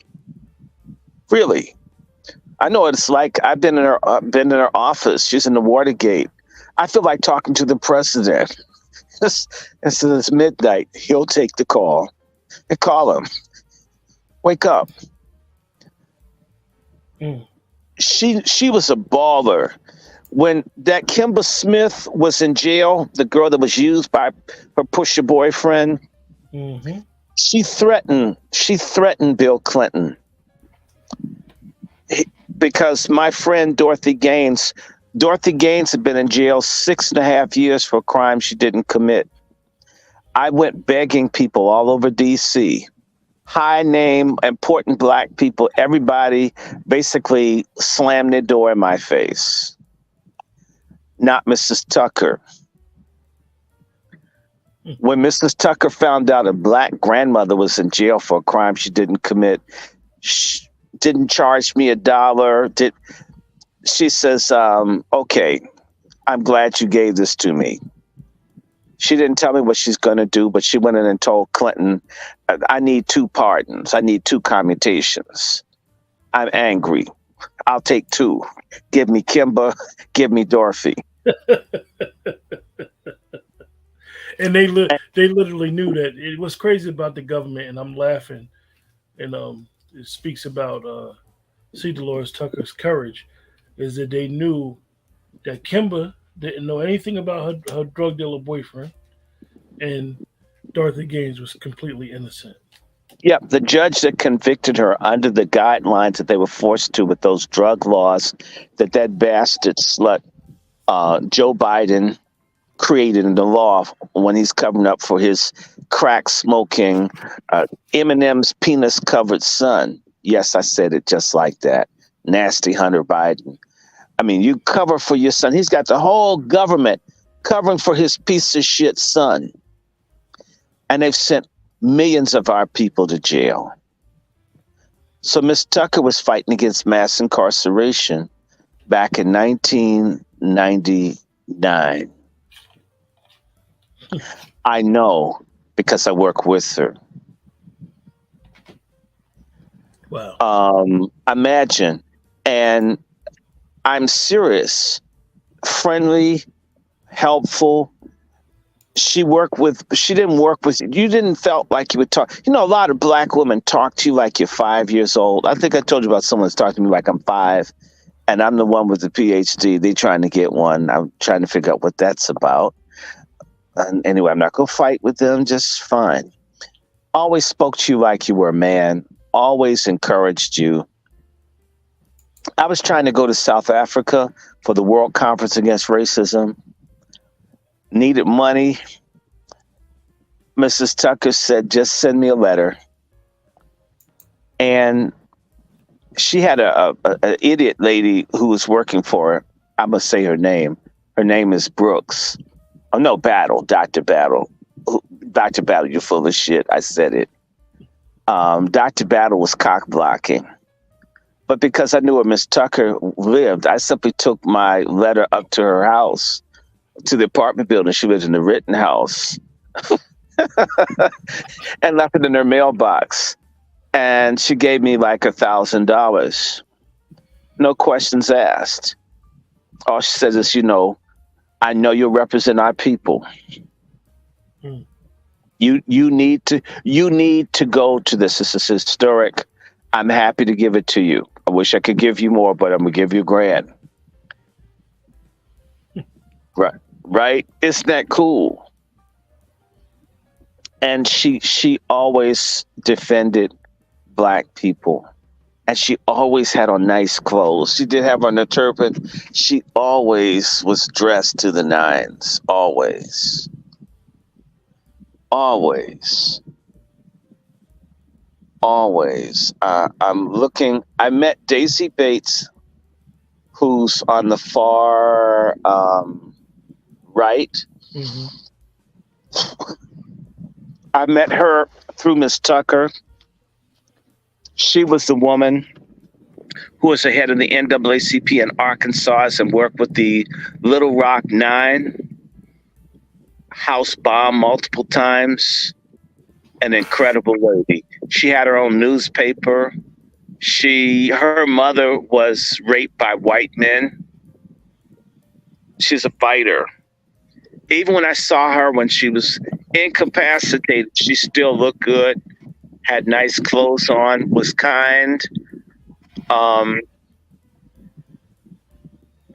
Really. I know what it's like. I've been in her office. She's in the Watergate. I feel like talking to the president. It's midnight. He'll take the call. And call him. Wake up. She was a baller. When that Kimba Smith was in jail, the girl that was used by her pusher boyfriend, she threatened Bill Clinton. Because my friend Dorothy Gaines had been in jail 6.5 years for a crime she didn't commit. I went begging people all over D.C., high name, important Black people, everybody basically slammed their door in my face. Not Mrs. Tucker. When Mrs. Tucker found out a Black grandmother was in jail for a crime she didn't commit, she didn't charge me $1. She says, okay, I'm glad you gave this to me. She didn't tell me what she's going to do, but she went in and told Clinton, I need 2 pardons. I need 2 commutations. I'm angry. I'll take 2. Give me Kimba. Give me Dorothy. And they literally knew that. It was crazy about the government, and I'm laughing. And it speaks about C. Dolores Tucker's courage, is that they knew that Kimba didn't know anything about her drug dealer boyfriend, and Dorothy Gaines was completely innocent. Yeah, the judge that convicted her under the guidelines that they were forced to with those drug laws that bastard slut Joe Biden created in the law when he's covering up for his crack smoking Eminem's penis covered son. Yes, I said it just like that. Nasty Hunter Biden. I mean, you cover for your son. He's got the whole government covering for his piece of shit son. And they've sent millions of our people to jail. So Miss Tucker was fighting against mass incarceration back in 1999. I know because I work with her. Wow. Imagine. And I'm serious. Friendly, helpful. She didn't work with, you didn't felt like you would talk. A lot of Black women talk to you like you're 5 years old. I think I told you about someone that's talking to me like I'm 5, and I'm the one with the PhD. They're trying to get one. I'm trying to figure out what that's about. And anyway, I'm not going to fight with them, just fine. Always spoke to you like you were a man, always encouraged you. I was trying to go to South Africa for the World Conference Against Racism. needed money. Mrs. Tucker said, just send me a letter. And she had a idiot lady who was working for her. I must say her name. Her name is Brooks. Oh, no, Battle, Dr. Battle. Dr. Battle, you're full of shit. I said it. Dr. Battle was cock blocking. But because I knew where Miss Tucker lived, I simply took my letter up to her house, to the apartment building. She lived in the Rittenhouse, and left it in her mailbox. And she gave me like $1,000. No questions asked. All she says is, I know you'll represent our people. Mm. You need to go to this. This is historic. I'm happy to give it to you. I wish I could give you more, but I'm gonna give you $1,000. Right? Isn't that cool? And she always defended Black people. And she always had on nice clothes. She did have on a turban. She always was dressed to the nines. Always. Always. Always. I met Daisy Bates, who's on the far right. Mm-hmm. I met her through Miss Tucker. She was the woman who was the head of the NAACP in Arkansas and worked with the Little Rock Nine, house bomb multiple times. An incredible lady. She had her own newspaper. Her mother was raped by white men. She's a fighter. Even when I saw her when she was incapacitated, she still looked good, had nice clothes on, was kind.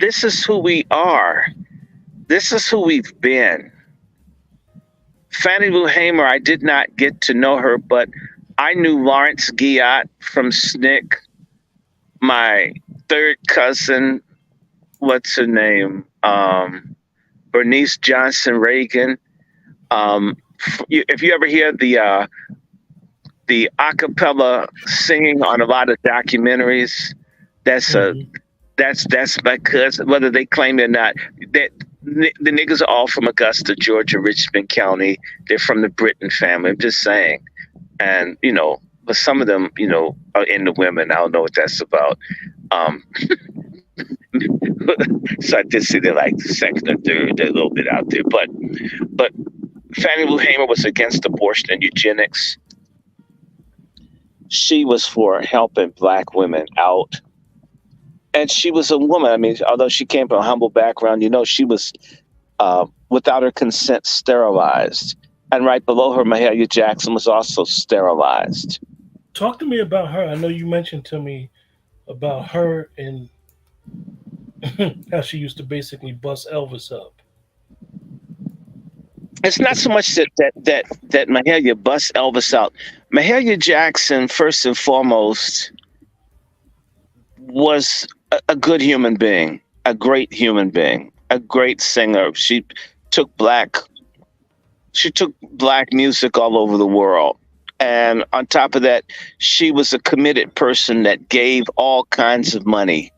This is who we are. This is who we've been. Fannie Lou Hamer, I did not get to know her, but I knew Lawrence Guillot from SNCC. My third cousin, what's her name? Bernice Johnson Reagan. If you ever hear the a cappella singing on a lot of documentaries, that's my cousin, whether they claim it or not. The niggas are all from Augusta, Georgia, Richmond County. They're from the Britton family. I'm just saying. And, but some of them, are into women. I don't know what that's about. So I did see they're like second or third. They're a little bit out there. But Fannie Lou Hamer was against abortion and eugenics. She was for helping Black women out. And she was a woman. I mean, although she came from a humble background, she was, without her consent, sterilized. And right below her, Mahalia Jackson was also sterilized. Talk to me about her. I know you mentioned to me about her and how she used to basically bust Elvis up. It's not so much that Mahalia bust Elvis out. Mahalia Jackson, first and foremost, was a good human being, a great human being, a great singer. She took black music all over the world. And on top of that, she was a committed person that gave all kinds of money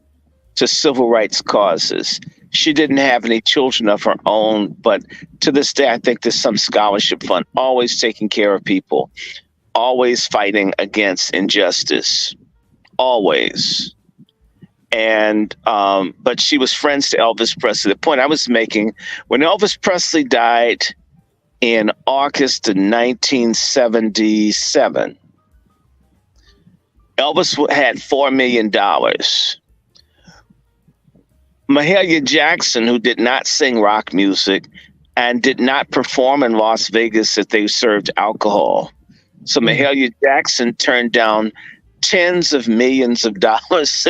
to civil rights causes. She didn't have any children of her own, but to this day, I think there's some scholarship fund, always taking care of people, always fighting against injustice, always. And but she was friends to Elvis Presley. The point I was making, when Elvis Presley died in August of 1977, Elvis had $4 million. Mahalia Jackson, who did not sing rock music and did not perform in Las Vegas if they served alcohol. So Mahalia Jackson turned down tens of millions of dollars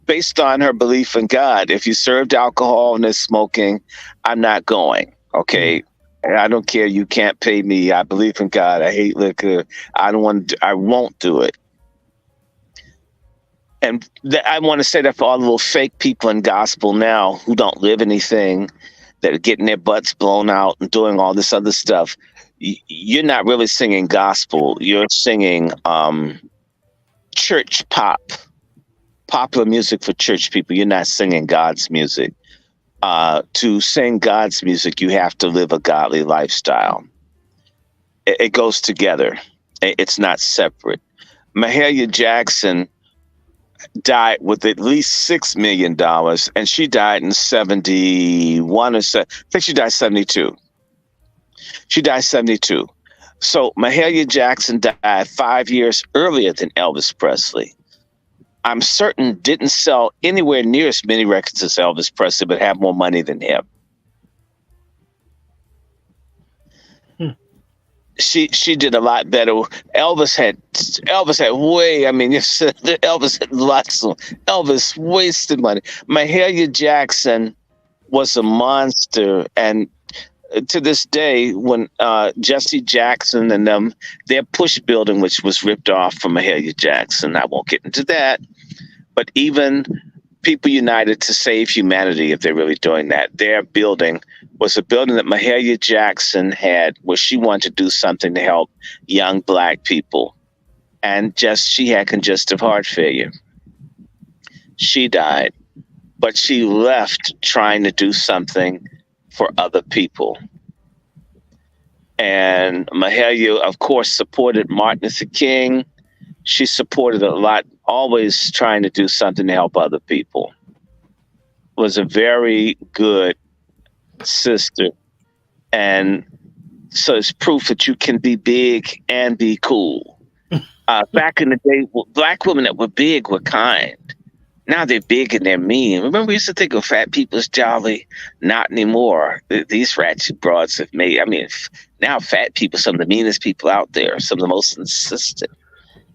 based on her belief in God. If you served alcohol and is smoking, I'm not going. Okay. I don't care. You can't pay me. I believe in God. I hate liquor. I won't do it. And I want to say that for all the little fake people in gospel now who don't live anything that are getting their butts blown out and doing all this other stuff, you're not really singing gospel. You're singing church pop, popular music for church people. You're not singing God's music. To sing God's music, you have to live a godly lifestyle. It goes together. It's not separate. Mahalia Jackson died with at least $6 million, and she died in 71 or so. I think she died 72. She died 72. So Mahalia Jackson died 5 years earlier than Elvis Presley. I'm certain didn't sell anywhere near as many records as Elvis Presley, but had more money than him. She did a lot better. Elvis had way. I mean, Elvis had lots of. Elvis wasted money. Mahalia Jackson was a monster, and to this day, when Jesse Jackson and them, their Push building, which was ripped off from Mahalia Jackson, I won't get into that. But even People United to Save Humanity, if they're really doing that, their building was a building that Mahalia Jackson had, where she wanted to do something to help young Black people. And she had congestive heart failure. She died, but she left trying to do something for other people. And Mahalia, of course, supported Martin Luther King. She supported a lot, always trying to do something to help other people. Was a very good sister. And so it's proof that you can be big and be cool. Back in the day, Black women that were big were kind. Now they're big and they're mean. Remember, we used to think of fat people as jolly. Not anymore. These ratchet broads have made, now fat people, some of the meanest people out there, some of the most insistent.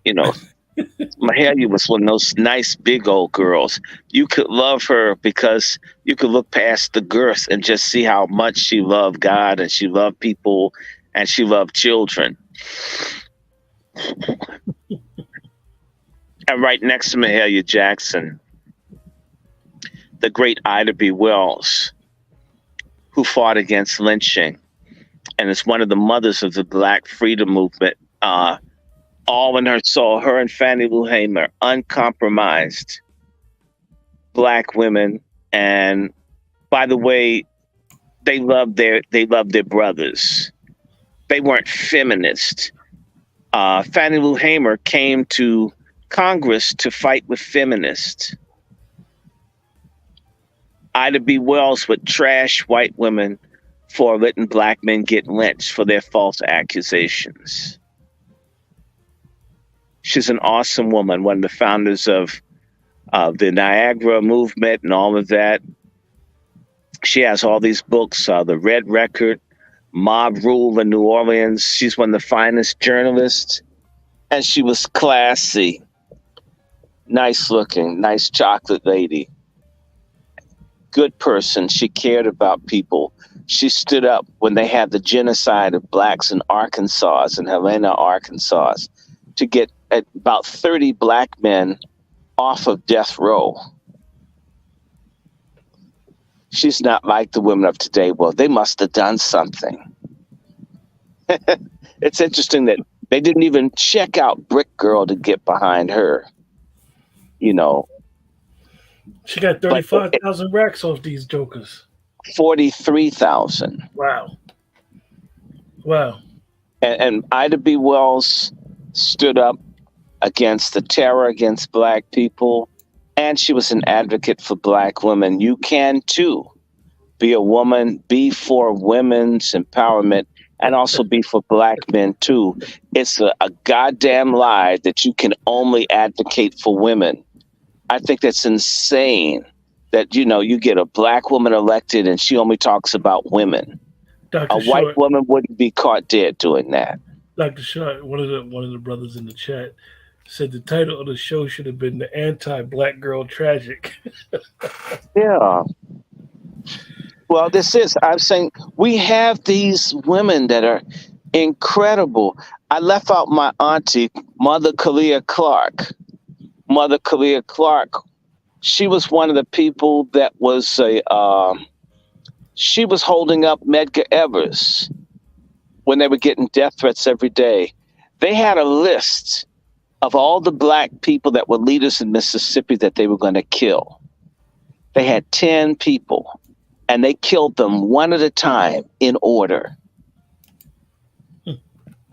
Mahalia was one of those nice big old girls. You could love her because you could look past the girth and just see how much she loved God, and she loved people, and she loved children. And right next to Mahalia Jackson, the great Ida B. Wells, who fought against lynching, and is one of the mothers of the Black freedom movement. All in her soul, her and Fannie Lou Hamer, uncompromised Black women. And by the way, they loved their brothers. They weren't feminist. Fannie Lou Hamer came to Congress to fight with feminists. Ida B. Wells would trash white women for letting Black men get lynched for their false accusations. She's an awesome woman, one of the founders of the Niagara movement and all of that. She has all these books, The Red Record, Mob Rule in New Orleans. She's one of the finest journalists, and she was classy, nice looking, nice chocolate lady, good person. She cared about people. She stood up when they had the genocide of Blacks in Arkansas, in Helena, Arkansas, to get about 30 Black men off of death row. She's not like the women of today. Well, they must have done something. It's interesting that they didn't even check out Brick Girl to get behind her. She got 35,000 racks off these jokers. 43,000. Wow. And Ida B. Wells stood up against the terror against Black people, and she was an advocate for Black women. You can too be a woman, be for women's empowerment, and also be for Black men too. It's a goddamn lie that you can only advocate for women. I think that's insane that, you get a Black woman elected and she only talks about women. A white woman wouldn't be caught dead doing that. Dr. Short, one of the brothers in the chat, said the title of the show should have been The Anti-Black Girl Tragic. Yeah. Well, I'm saying we have these women that are incredible. I left out my auntie, Mother Kalia Clark. Mother Kalia Clark, she was one of the people that was She was holding up Medgar Evers when they were getting death threats every day. They had a list of all the black people that were leaders in Mississippi that they were going to kill. They had 10 people, and they killed them one at a time in order,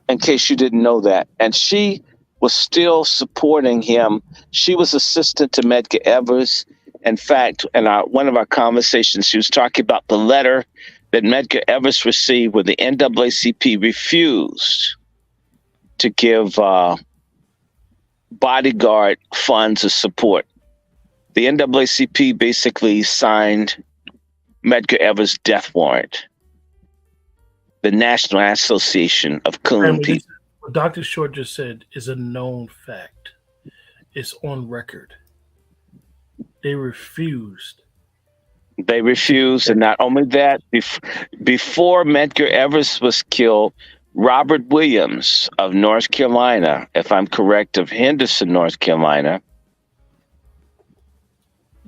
in case you didn't know that. And she was still supporting him. She was assistant to Medgar Evers. In fact, in one of our conversations, she was talking about the letter that Medgar Evers received where the NAACP refused to give bodyguard funds of support. The NAACP basically signed Medgar Evers' death warrant. The National Association of Coon People. What Dr. Short just said is a known fact. It's on record. They refused. And not only that, before Medgar Evers was killed, Robert Williams of North Carolina, if I'm correct, of Henderson, North Carolina,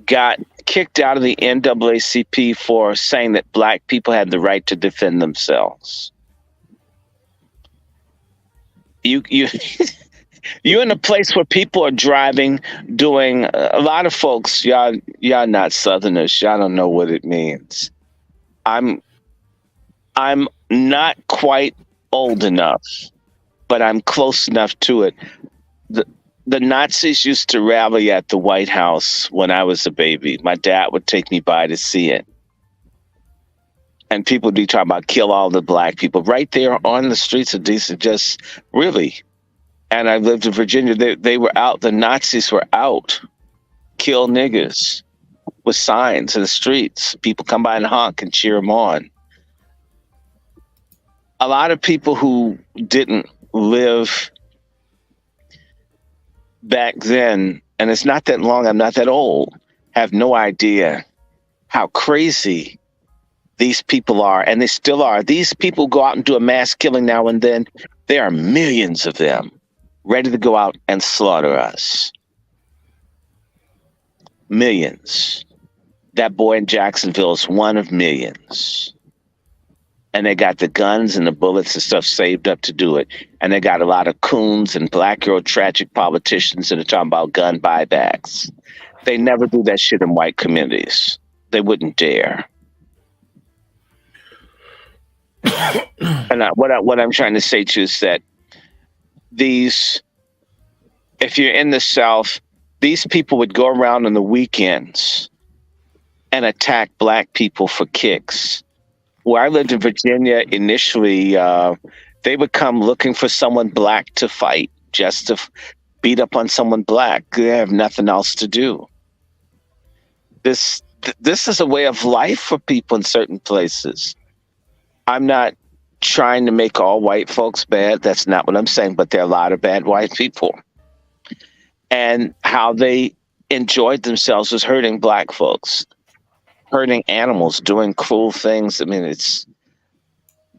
got kicked out of the NAACP for saying that black people had the right to defend themselves. You're in a place where people are driving, doing a lot of folks. Y'all not Southerners. Y'all don't know what it means. I'm not quite old enough, but I'm close enough to it. The Nazis used to rally at the White House when I was a baby. My dad would take me by to see it. And people would be talking about kill all the black people right there on the streets of DC, just really. And I lived in Virginia. They were out. The Nazis were out. Kill niggers with signs in the streets. People come by and honk and cheer them on. A lot of people who didn't live back then, and it's not that long, I'm not that old, have no idea how crazy these people are, and they still are. These people go out and do a mass killing now and then. There are millions of them ready to go out and slaughter us. Millions. That boy in Jacksonville is one of millions. And they got the guns and the bullets and stuff saved up to do it. And they got a lot of coons and black girl tragic politicians that are talking about gun buybacks. They never do that shit in white communities. They wouldn't dare. And what I'm trying to say to you is that if you're in the South, these people would go around on the weekends and attack black people for kicks. Where I lived in Virginia, initially, they would come looking for someone black to fight, just to beat up on someone black. They have nothing else to do. This is a way of life for people in certain places. I'm not trying to make all white folks bad. That's not what I'm saying, but there are a lot of bad white people. And how they enjoyed themselves was hurting black folks, hurting animals, doing cruel things. I mean,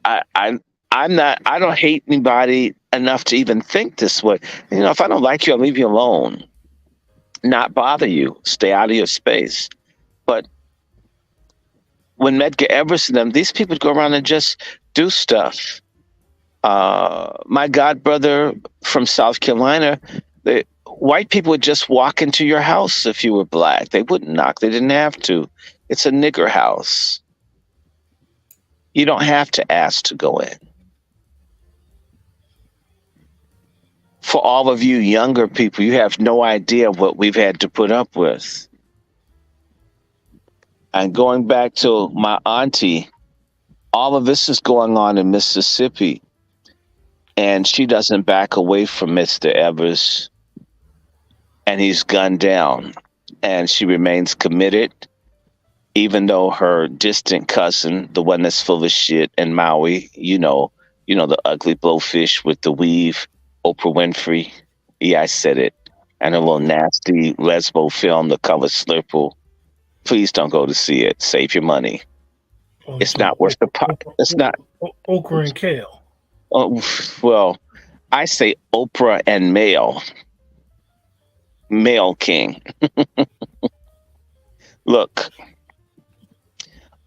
I don't hate anybody enough to even think this way. You know, if I don't like you, I'll leave you alone, not bother you, stay out of your space. But when Medgar Evers and them, these people would go around and just do stuff. My godbrother from South Carolina, white people would just walk into your house if you were black. They wouldn't knock. They didn't have to. It's a nigger house. You don't have to ask to go in. For all of you younger people, you have no idea what we've had to put up with. And going back to my auntie, all of this is going on in Mississippi, and she doesn't back away from Mr. Evers, and he's gunned down, and she remains committed, even though her distant cousin, the one that's full of shit in Maui, you know, the ugly blowfish with the weave, Oprah Winfrey, yeah, I said it, and a little nasty lesbo film, The Color Slurple. Please don't go to see it. Save your money. It's not worth the pot. It's not. Okra and kale. Oh, well, I say Oprah and male. Male king. Look,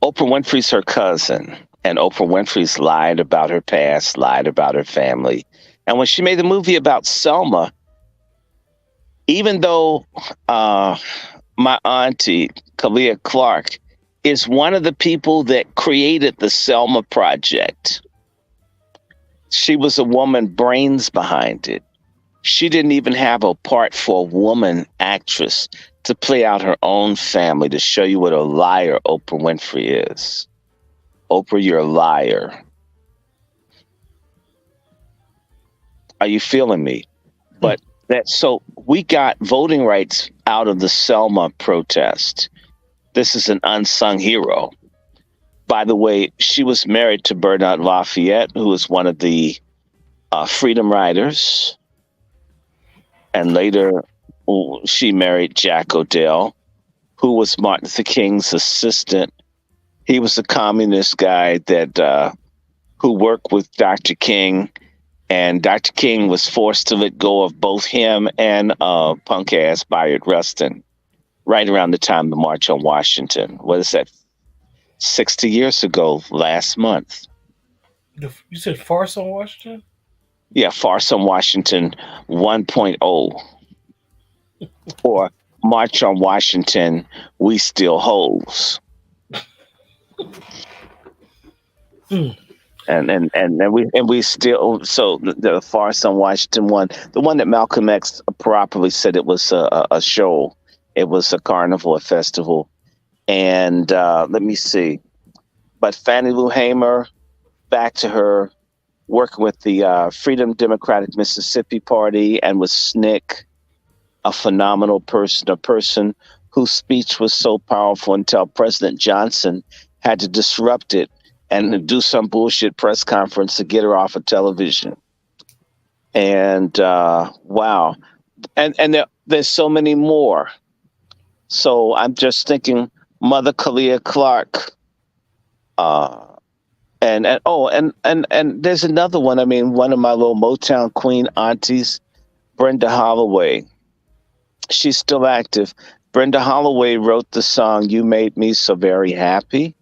Oprah Winfrey's her cousin, and Oprah Winfrey's lied about her past, lied about her family. And when she made the movie about Selma, even though my auntie, Kalia Clark, is one of the people that created the Selma Project, she was a woman brains behind it. She didn't even have a part for a woman actress to play out her own family, to show you what a liar Oprah Winfrey is. Oprah, you're a liar. Are you feeling me? But so we got voting rights out of the Selma protest. This is an unsung hero. By the way, she was married to Bernard Lafayette, who was one of the freedom riders. And later, she married Jack Odell, who was Martin Luther King's assistant. He was a communist guy that who worked with Dr. King, and Dr. King was forced to let go of both him and punk-ass Bayard Rustin right around the time of the March on Washington. What is that? 60 years ago, last month. You said Farce on Washington? Yeah, Farce on Washington 1.0. Or March on Washington, We Still Hoes. And we still, so the Farce on Washington one, the one that Malcolm X properly said it was a show. It was a carnival, a festival. And let me see. But Fannie Lou Hamer, back to her, working with the Freedom Democratic Mississippi Party and with SNCC, a phenomenal person, a person whose speech was so powerful until President Johnson had to disrupt it and do some bullshit press conference to get her off of television. And wow. And there's so many more. So I'm just thinking Mother Kalia Clark. And there's another one. I mean, one of my little Motown Queen aunties, Brenda Holloway. She's still active. Brenda Holloway wrote the song "You Made Me So Very Happy."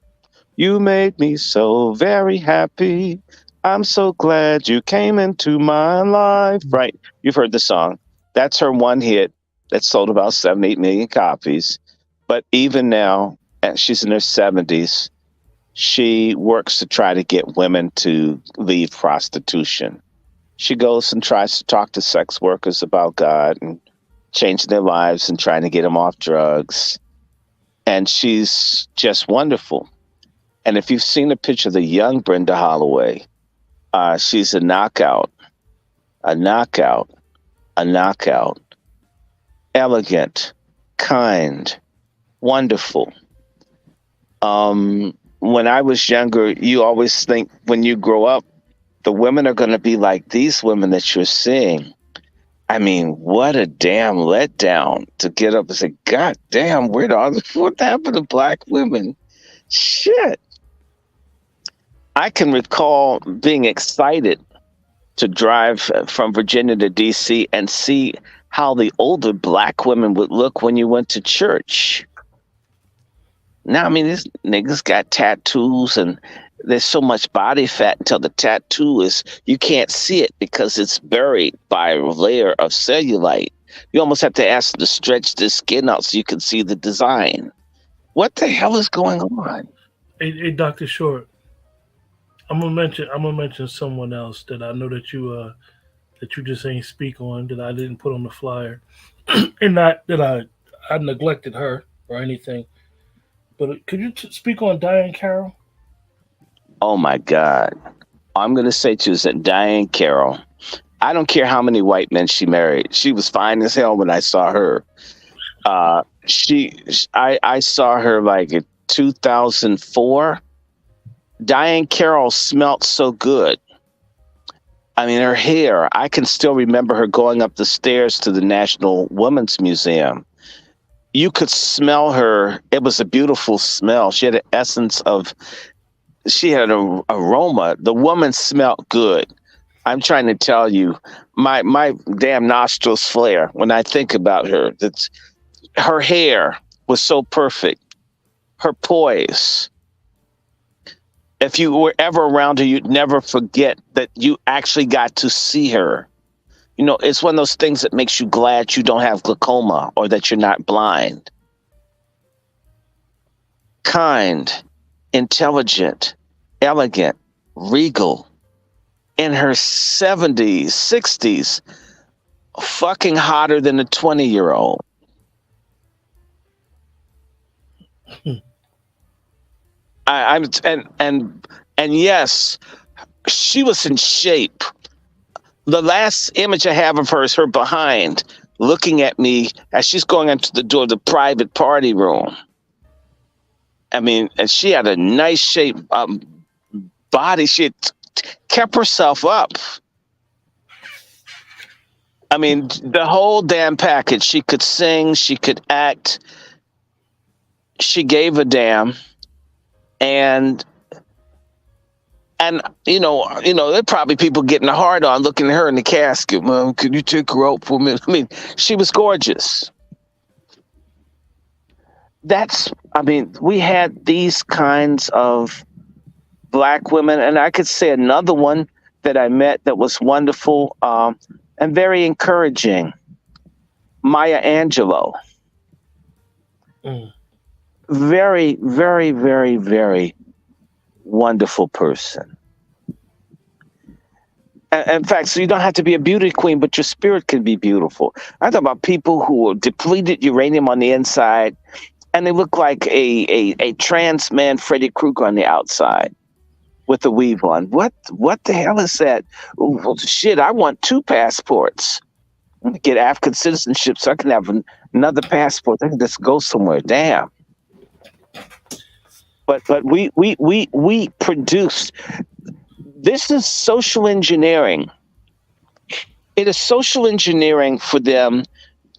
You made me so very happy. I'm so glad you came into my life. Right. You've heard the song. That's her one hit that sold about 7-8 million copies. But even now, she's in her 70s, she works to try to get women to leave prostitution. She goes and tries to talk to sex workers about God and changing their lives and trying to get them off drugs. And she's just wonderful. And if you've seen a picture of the young Brenda Holloway, she's a knockout, elegant, kind, wonderful. When I was younger, you always think when you grow up, the women are going to be like these women that you're seeing. I mean, what a damn letdown to get up and say, God damn, what happened to black women? Shit. I can recall being excited to drive from Virginia to D.C. and see how the older black women would look when you went to church. Now, I mean, these niggas got tattoos and there's so much body fat until the tattoo is, you can't see it because it's buried by a layer of cellulite. You almost have to ask them to stretch the skin out so you can see the design. What the hell is going on? Hey, Dr. Short, I'm gonna mention someone else that I know that you just ain't speak on, that I didn't put on the flyer, and not that I neglected her or anything. But could you speak on Diane Carroll? Oh my God. I'm going to say to you is that Diane Carroll, I don't care how many white men she married. She was fine as hell when I saw her. I saw her like in 2004. Diane Carroll smelled so good. I mean, her hair, I can still remember her going up the stairs to the National Women's Museum. You could smell her. It was a beautiful smell. She had an essence of, she had an aroma. The woman smelled good. I'm trying to tell you, my damn nostrils flare when I think about her. Her hair was so perfect. Her poise. If you were ever around her, you'd never forget that you actually got to see her. You know, it's one of those things that makes you glad you don't have glaucoma or that you're not blind. Kind, intelligent, elegant, regal, in her 70s, 60s, fucking hotter than a 20-year-old. And yes, she was in shape. The last image I have of her is her behind, looking at me as she's going into the door of the private party room. I mean, and she had a nice shape body. She had kept herself up. I mean, the whole damn package. She could sing, she could act, she gave a damn. And you know, there are probably people getting a hard on looking at her in the casket. Mom, could you take her out for a minute? I mean, she was gorgeous. We had these kinds of Black women, and I could say another one that I met that was wonderful and very encouraging. Maya Angelou. Very, very, very, very wonderful person. In fact, so you don't have to be a beauty queen, but your spirit can be beautiful. I talk about people who are depleted uranium on the inside, and they look like a trans man, Freddy Krueger, on the outside with a weave on. What the hell is that? Well, shit, I want 2 passports. I'm gonna get African citizenship so I can have another passport. I can just go somewhere. Damn. But we produced. This is social engineering. It is social engineering for them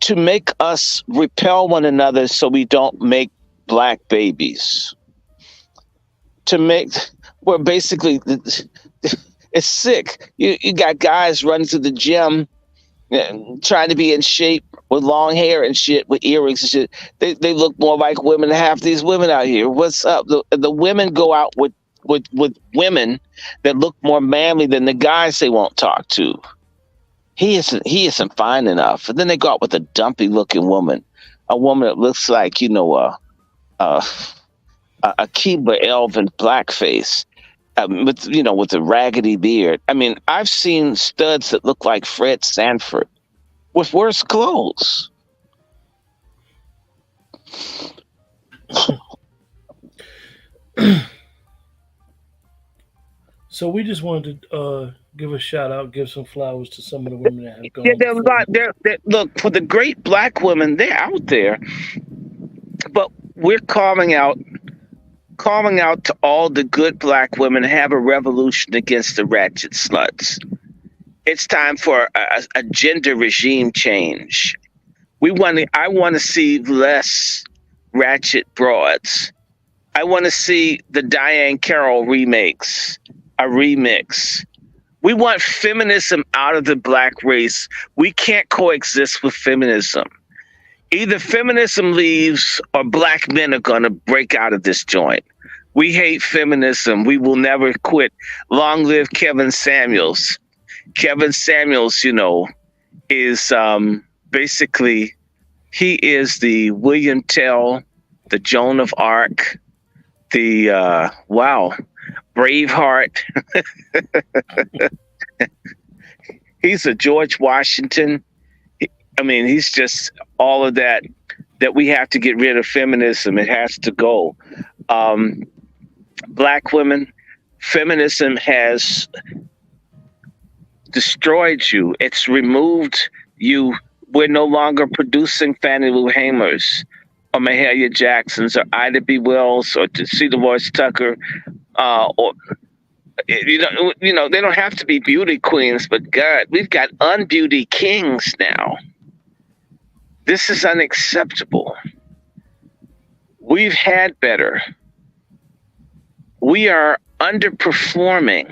to make us repel one another so we don't make Black babies. Where basically it's sick. You got guys running to the gym trying to be in shape with long hair and shit, with earrings and shit. They look more like women than half these women out here. What's up? The women go out with women that look more manly than the guys they won't talk to. He isn't fine enough. And then they go out with a dumpy looking woman, a woman that looks like, you know, a Kiba elven blackface, with a raggedy beard. I mean, I've seen studs that look like Fred Sanford with worse clothes. So we just wanted to give a shout out, give some flowers to some of the women that have gone. Yeah, look, for the great Black women, they're out there, but we're calling out to all the good Black women to have a revolution against the ratchet sluts. It's time for a gender regime change. I want to see less ratchet broads. I want to see the Diane Carroll remix. We want feminism out of the Black race. We can't coexist with feminism. Either feminism leaves or Black men are going to break out of this joint. We hate feminism. We will never quit. Long live Kevin Samuels. Kevin Samuels, is basically, he is the William Tell, the Joan of Arc, the, Braveheart. He's a George Washington. I mean, he's just all of that we have to get rid of feminism. It has to go. Black women, feminism has destroyed you. It's removed you. We're no longer producing Fannie Lou Hamers or Mahalia Jacksons or Ida B. Wells or Cedar Voice Tucker, they don't have to be beauty queens, but God, we've got unbeauty kings now. This is unacceptable. We've had better. We are underperforming.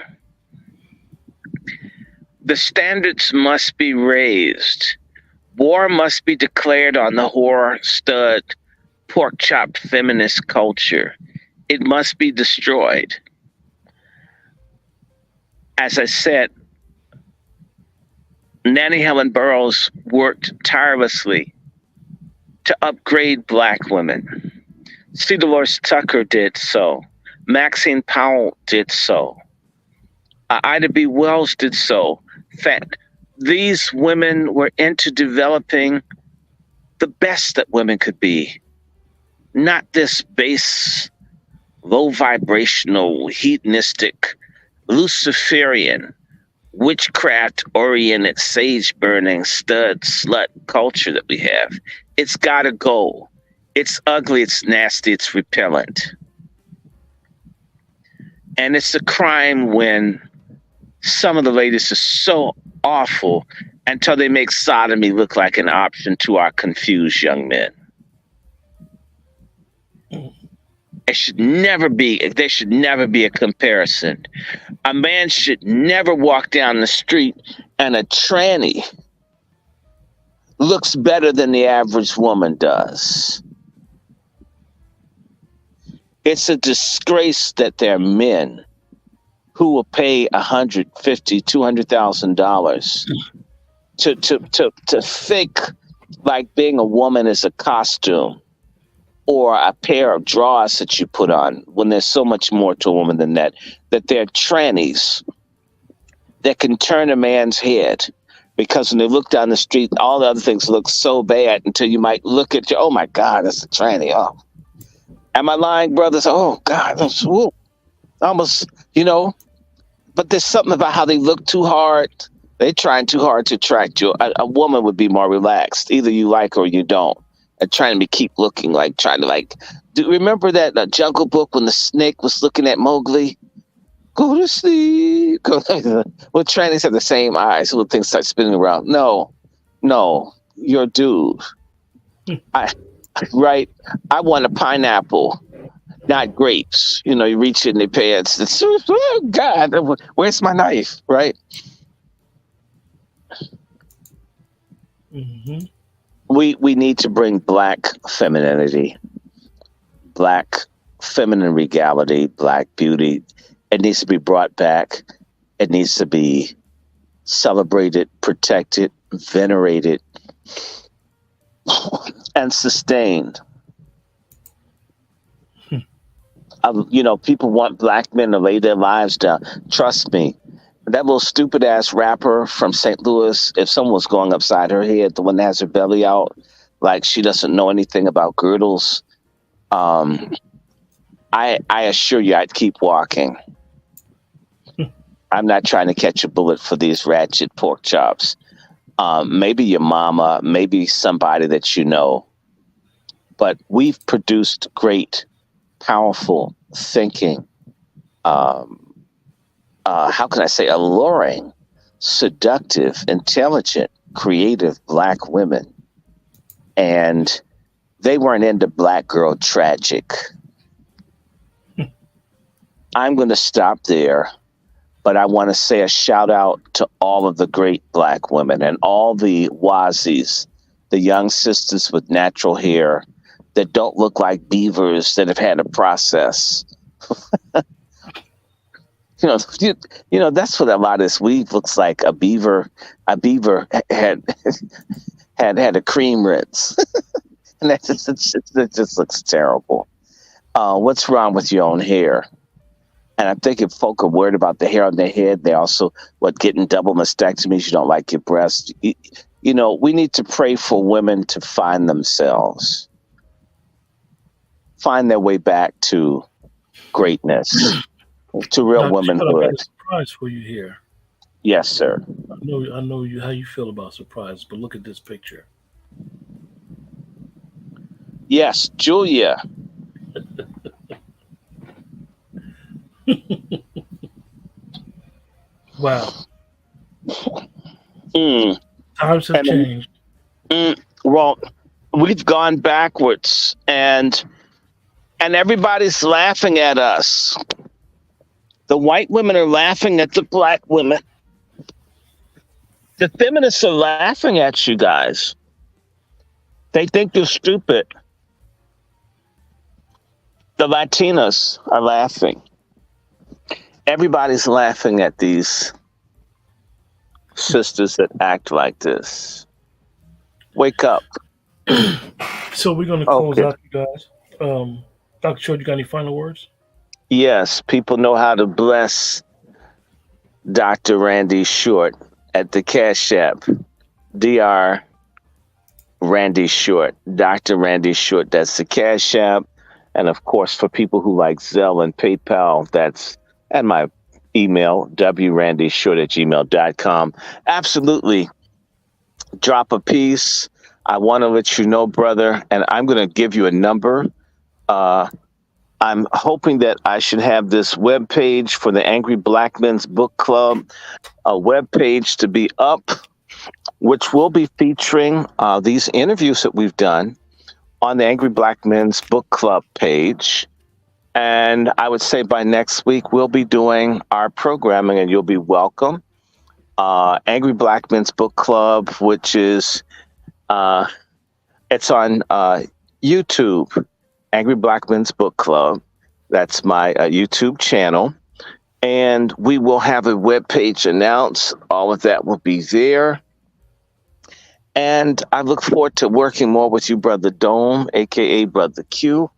The standards must be raised. War must be declared on the whore, stud, pork chop feminist culture. It must be destroyed. as I said, Nanny Helen Burroughs worked tirelessly to upgrade Black women. C. Dolores Tucker did so. Maxine Powell did so. Ida B. Wells did so. In fact, these women were into developing the best that women could be, not this base, low vibrational, hedonistic, Luciferian, witchcraft oriented, sage burning, stud, slut culture that we have. It's got to go. It's ugly, it's nasty, it's repellent. And it's a crime when some of the ladies are so awful until they make sodomy look like an option to our confused young men. There should never be a comparison. A man should never walk down the street and a tranny looks better than the average woman does. It's a disgrace that there are men who will pay $150,000, $200,000 to fake like being a woman is a costume or a pair of drawers that you put on, when there's so much more to a woman than that. That they're trannies that can turn a man's head, because when they look down the street, all the other things look so bad until you might look at you, oh my God, that's a tranny. Oh, am I lying, brothers? Oh God, that's almost, but there's something about how they look too hard. They're trying too hard to attract you. A woman would be more relaxed. Either you like her or you don't. And trying to keep looking like, do you remember that Jungle Book when the snake was looking at Mowgli? Go to sleep. Well, trannies have the same eyes. Little things start spinning around. No, you're a dude. I want a pineapple, not grapes. You reach in their pants. It's, oh God, where's my knife? Right? Mm-hmm. We need to bring Black femininity, Black feminine regality, Black beauty. It needs to be brought back. It needs to be celebrated, protected, venerated, and sustained. People want Black men to lay their lives down. Trust me, that little stupid ass rapper from St. Louis, if someone was going upside her head, the one that has her belly out, like she doesn't know anything about girdles, I assure you I'd keep walking. I'm not trying to catch a bullet for these ratchet pork chops. Maybe your mama, maybe somebody that you know. But we've produced great, powerful, thinking, how can I say, alluring, seductive, intelligent, creative Black women. And they weren't into Black girl tragic. I'm going to stop there, but I want to say a shout out to all of the great Black women and all the Wazis, the young sisters with natural hair that don't look like beavers that have had a process. That's what a lot of this weave looks like. A beaver had a cream rinse. And it just looks terrible. What's wrong with your own hair? And I'm thinking folk are worried about the hair on their head. They also, getting double mastectomies, you don't like your breasts. We need to pray for women to find themselves, find their way back to greatness, to real Now, womanhood. I got a surprise for you here. Yes, sir. I know you how you feel about surprises, but look at this picture. Yes, Julia. Wow. Times have changed. Well, we've gone backwards, and everybody's laughing at us. The white women are laughing at the Black women. The feminists are laughing at you guys. They think you're stupid. The Latinas are laughing. everybody's laughing at these sisters that act like this. Wake up. So we're going to close out, you guys. Dr. Short, you got any final words? Yes, people know how to bless Dr. Randy Short at the Cash App. Dr. Randy Short. Dr. Randy Short, that's the Cash App. And of course, for people who like Zelle and PayPal, that's at my email, wrandyshort@gmail.com. Absolutely. Drop a piece. I want to let you know, brother, and I'm going to give you a number. I'm hoping that I should have this webpage for the Angry Black Men's Book Club, a webpage to be up, which will be featuring these interviews that we've done on the Angry Black Men's Book Club page. And I would say by next week, we'll be doing our programming and you'll be welcome. Angry Black Men's Book Club, which is, it's on YouTube, Angry Black Men's Book Club. That's my YouTube channel. And we will have a webpage announced. All of that will be there. And I look forward to working more with you, Brother Dome, a.k.a. Brother Q.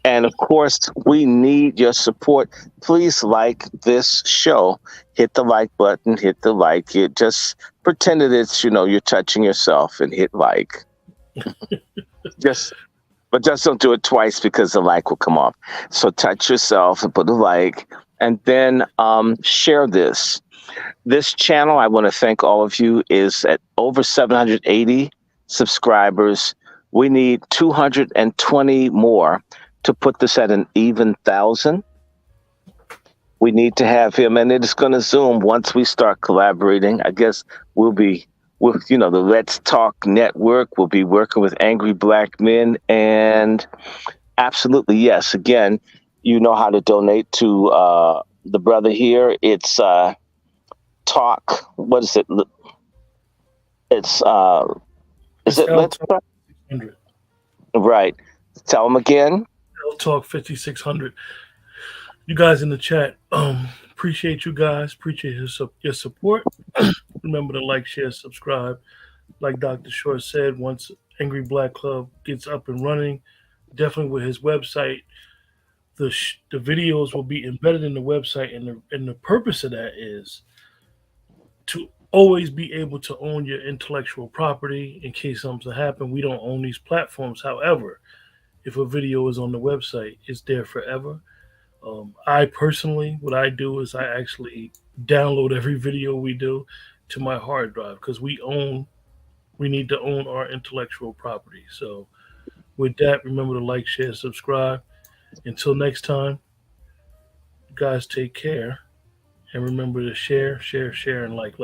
And of course, we need your support. Please like this show. Hit the like button, hit the like. It just pretend that it's, you're touching yourself and hit like. But just don't do it twice because the like will come off. So touch yourself and put a like, and then share this. This channel, I want to thank all of you, is at over 780 subscribers. We need 220 more to put this at an even 1,000. We need to have him, and it's going to Zoom once we start collaborating. I guess we'll be with, the Let's Talk Network. We'll be working with Angry Black Men, and absolutely, yes. Again, you know how to donate to the brother here. It's Talk. What is it? It's is it Let's Talk? Right. Tell them again. Talk 5600. You guys in the chat, appreciate you guys. Appreciate your support. Remember to like, share, subscribe. Like Dr. Short said, once Angry Black Club gets up and running, definitely with his website, the videos will be embedded in the website, and the purpose of that is to always be able to own your intellectual property in case something happens. We don't own these platforms. However, if a video is on the website, it's there forever. I personally, what I do is I actually download every video we do to my hard drive because we need to own our intellectual property. So with that, remember to like, share, subscribe. Until next time, you guys take care. And remember to share, and like.